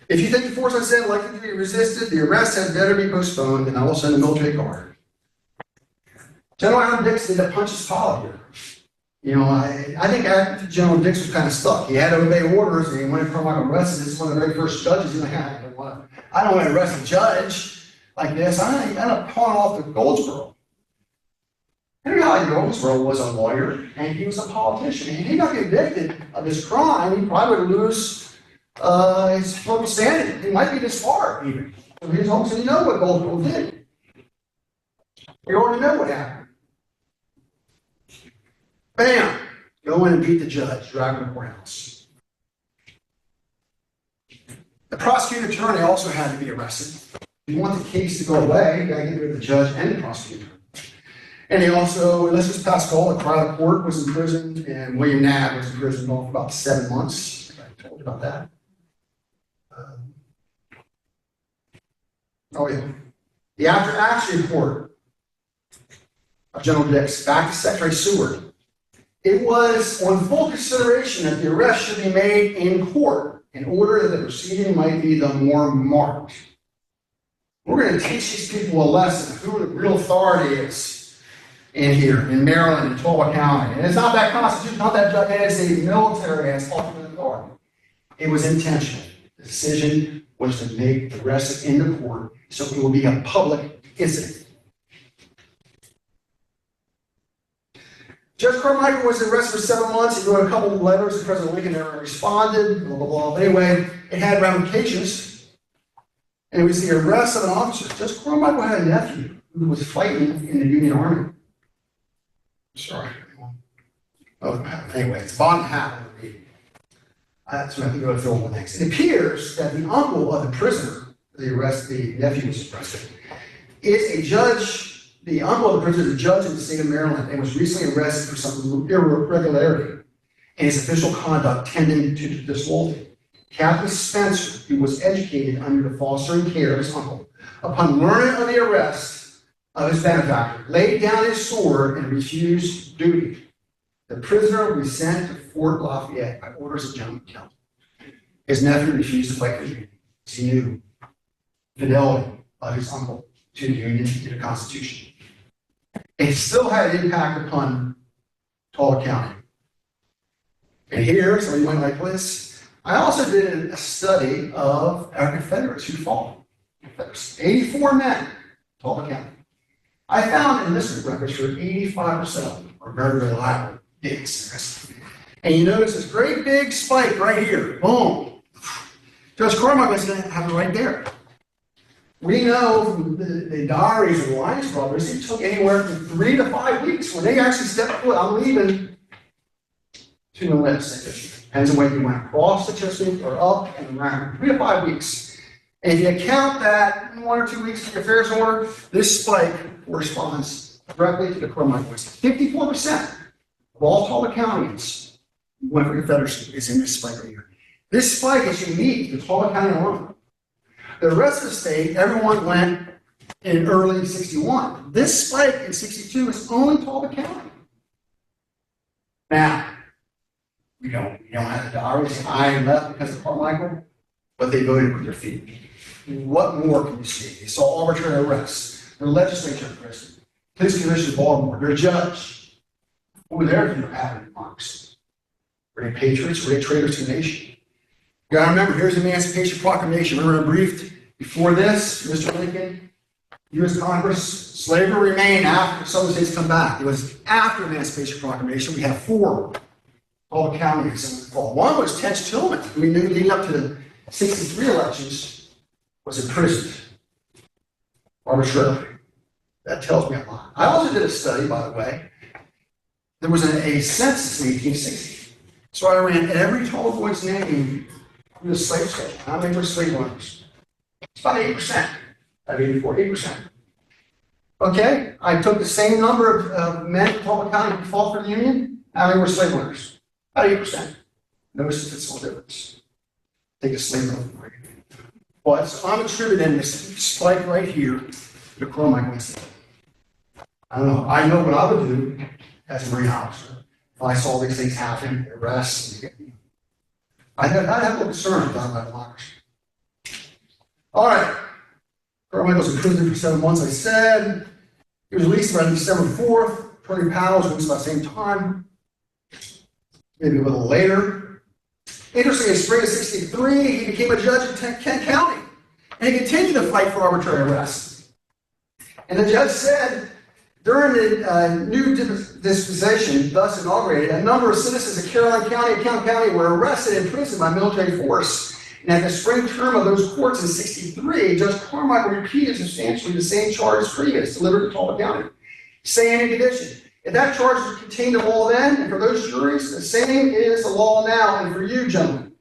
A: If you think the force I said likely to be resisted, the arrest had better be postponed, and I will send a military guard. General Adam Dix did a punch his collar here. You know, I think General Dix was kind of stuck. He had to obey orders, and he went from like arrested. This is one of the very first judges. He's like, I don't want to arrest a judge like this. I end up pawing off to Goldsboro. Henry Holly Goldsboro was a lawyer, and he was a politician. And he got convicted of this crime, he probably would lose his political standing. He might be disbarred even. So his hopes didn't know what Goldsboro did. We already know what happened. Bam! Go in and beat the judge, drag him to the courthouse. The prosecuting attorney also had to be arrested. If you want the case to go away, you gotta get rid of the judge and the prosecutor. And he also, Ulysses Pascal, the trial court, was imprisoned, and William Knapp was imprisoned for about 7 months. I told you about that. The after action report of General Dix back to Secretary Seward. It was on full consideration that the arrest should be made in court in order that the proceeding might be the more marked. We're going to teach these people a lesson of who the real authority is in here, in Maryland, in Tulsa County. And it's not that Constitution, not that judge, it is a military as ultimate authority. It was intentional. The decision was to make the arrest in the court so it will be a public incident. Judge Carmichael was arrested for 7 months. He wrote a couple of letters to President Lincoln, never responded, blah, blah, blah. But anyway, it had ramifications. And it was the arrest of an officer. Judge Carmichael had a nephew who was fighting in the Union Army. Sorry. Anyway, it's bottom half of the reading. That's what I think I'll fill in the next. It appears that the uncle of the prisoner, the nephew was arrested, is a judge. The uncle of the prisoner is a judge in the state of Maryland and was recently arrested for some irregularity in his official conduct tending to disloyalty. Captain Spencer, who was educated under the fostering care of his uncle, upon learning of the arrest of his benefactor, laid down his sword and refused duty. The prisoner was sent to Fort Lafayette by orders of General McKelvey. His nephew refused to fight for the Union because he knew the fidelity of his uncle to the Union, to the Constitution. It still had an impact upon Tulsa County. And here, so you might like this, I also did a study of our Confederates who fought. 84 men, Tulsa County. I found enlistment records for 85% of them are very reliable dates. And you notice this great big spike right here. Boom. Judge Carmichael is going to have it right there. We know from the diaries of the Lyons brothers, it took anywhere from 3 to 5 weeks when they actually stepped foot, I'm leaving, to the list. Depends on whether you went across the Chesapeake or up and around, 3 to 5 weeks. And if you count that 1 or 2 weeks of affairs order, this spike corresponds directly to the Carmichael. 54% of all Tulsa counties went for Confederacy is in this spike right here. This spike is unique to Tulsa County alone. The rest of the state, everyone went in early 61. This spike in 62 is only Tulsa County. Now, we don't have the diaries I left because of Carmichael, but they voted with their feet. What more can you see? They saw arbitrary arrests, their legislature in prison, police commissioner of Baltimore, their judge. What were their having marks? Were they patriots? Were they traitors to the nation? You gotta remember, here's the Emancipation Proclamation. Remember I briefed before this, Mr. Lincoln, U.S. Congress, slavery remained after some of the states come back. It was after the Emancipation Proclamation. We have 4 all counties. One was Tench Tillman, who we knew leading up to the 63 elections was imprisoned arbitrarily. That tells me a lot. I also did a study, by the way. There was a census in 1860. So I ran every Tulsa boy's name through the slave schedule. How many were slave owners? It's about 8%. At 84, 8%. Okay, I took the same number of men in Tulsa County who fought for the Union. How many were slave owners? About 8%. No statistical difference. Take a slave owner for you. But so I'm attributing this spike right here to the Carmichael incident. I don't know. I know what I would do as a Marine officer if I saw these things happen, arrests. I'd have a little concern about democracy. All right. Carmichael's in prison for 7 months, I said. He was released around December 4th. Attorney Powell was released about the same time. Maybe a little later. Interestingly, in spring of 63, he became a judge in Kent County. And he continued to fight for arbitrary arrests. And the judge said, during the new dispensation, thus inaugurated, a number of citizens of Caroline County and Kent County were arrested and imprisoned by military force. And at the spring term of those courts in 63, Judge Carmichael repeated substantially the same charge as previous, delivered to Tulsa County, saying in addition, if that charge was contained in law then, and for those juries, the same is the law now, and for you, gentlemen.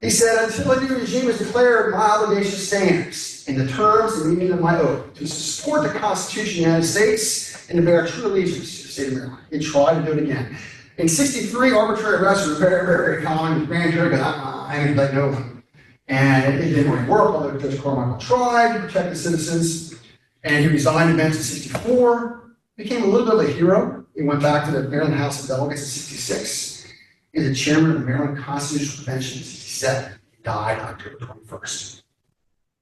A: He said, until a new regime is declared, my obligation stands in the terms and meaning of my oath to support the Constitution of the United States and to bear true allegiance to the state of Maryland. He tried to do it again. In 63, arbitrary arrests were very, very common in grand jury, because I didn't let no one. And it didn't really work, although Judge Carmichael tried to protect the citizens. And he resigned in bench in 64, became a little bit of a hero. He went back to the Maryland House of Delegates in 66. He was the chairman of the Maryland Constitutional Convention in 67. He died October 21st,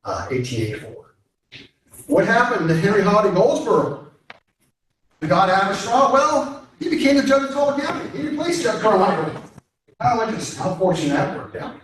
A: 1884. What happened to Henry Holiday Goldsboro? He got out of his trial. Well, he became the judge of Tulsa County. He replaced Judge Carmichael. How fortunate that worked out.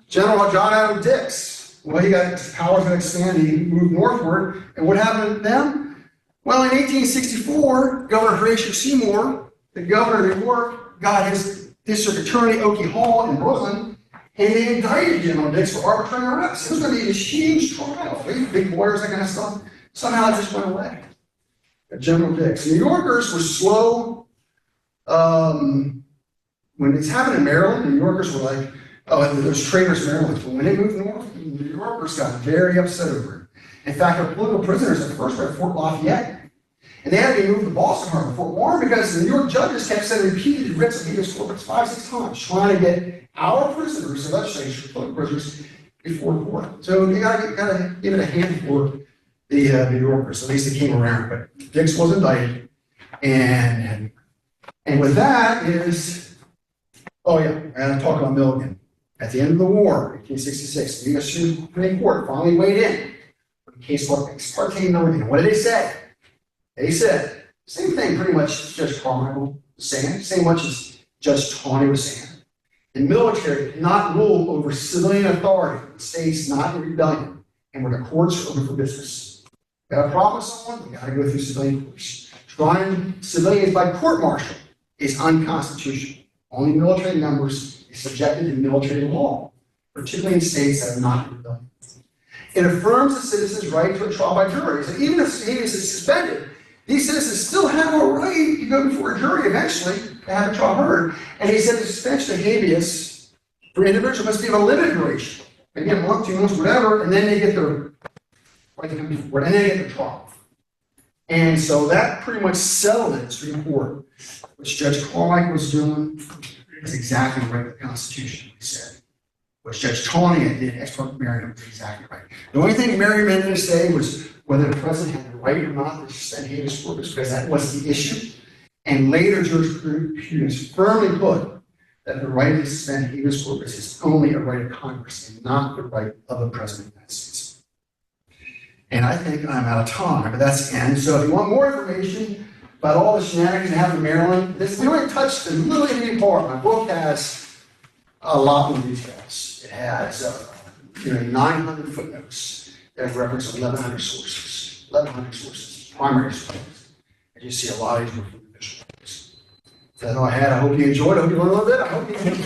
A: General John Adam Dix. Well, he got his powers going to expand. He moved northward. And what happened to them? Well, in 1864, Governor Horatio Seymour, the governor of New York, got his district attorney, Okie Hall in Brooklyn, and they indicted General Dix for arbitrary arrest. It was going to be this huge trial. Big lawyers, that kind of stuff. Somehow it just went away. General Dix. New Yorkers were slow. When this happened in Maryland, New Yorkers were like, oh, there's traitors in Maryland. But when they moved north, New Yorkers got very upset over it. In fact, our political prisoners at first were at Fort Lafayette. And they had to be moved to Boston Harbor, Fort Warren, because the New York judges kept sending repeated writs of habeas corpus 5-6 times, trying to get our prisoners, the legislature, political prisoners, before court. So they gotta give it a hand for the New Yorkers. At least they came around. But Dix was indicted. And with that is, oh yeah, I gotta talk about Milligan. At the end of the war, 1866, the U.S. Supreme Court finally weighed in for the case of ex parte Milligan. What did they say? They said, same thing pretty much Judge Carmichael was saying, same much as Judge Tawney was saying. The military cannot rule over civilian authority in states not in rebellion and where the courts are open for business. Got a problem with someone? You got to go through civilian courts. Trying civilians by court-martial is unconstitutional. Only military members is subjected to military law. particularly in states that have not been done. It affirms the citizen's right to a trial by jury. So even if habeas is suspended, these citizens still have a right to go before a jury eventually to have a trial heard. And he said the suspension of habeas for individuals must be of a limited duration, maybe a month, 2 months, whatever, and then they get their right to come before, and then they get their trial. And so that pretty much settled it in Supreme Court, which Judge Carmichael was doing is exactly right with the Constitution, he said. What Judge Tawney did, ex parte Merriam, was exactly right. The only thing Merriam ended to say was whether the president had the right or not to suspend habeas corpus, because that was the issue. And later, jurisprudence firmly put that the right to suspend habeas corpus is only a right of Congress and not the right of the president of the United States. And I think I'm out of time, but that's the end. So if you want more information about all the shenanigans that happen in Maryland, we only touched the little Indian part. My book has a lot more details. It has 900 footnotes that reference 1,100 sources, primary sources. And you see a lot of these from the official books. So that's all I had. I hope you enjoyed it. I hope you learned a little bit. I hope you can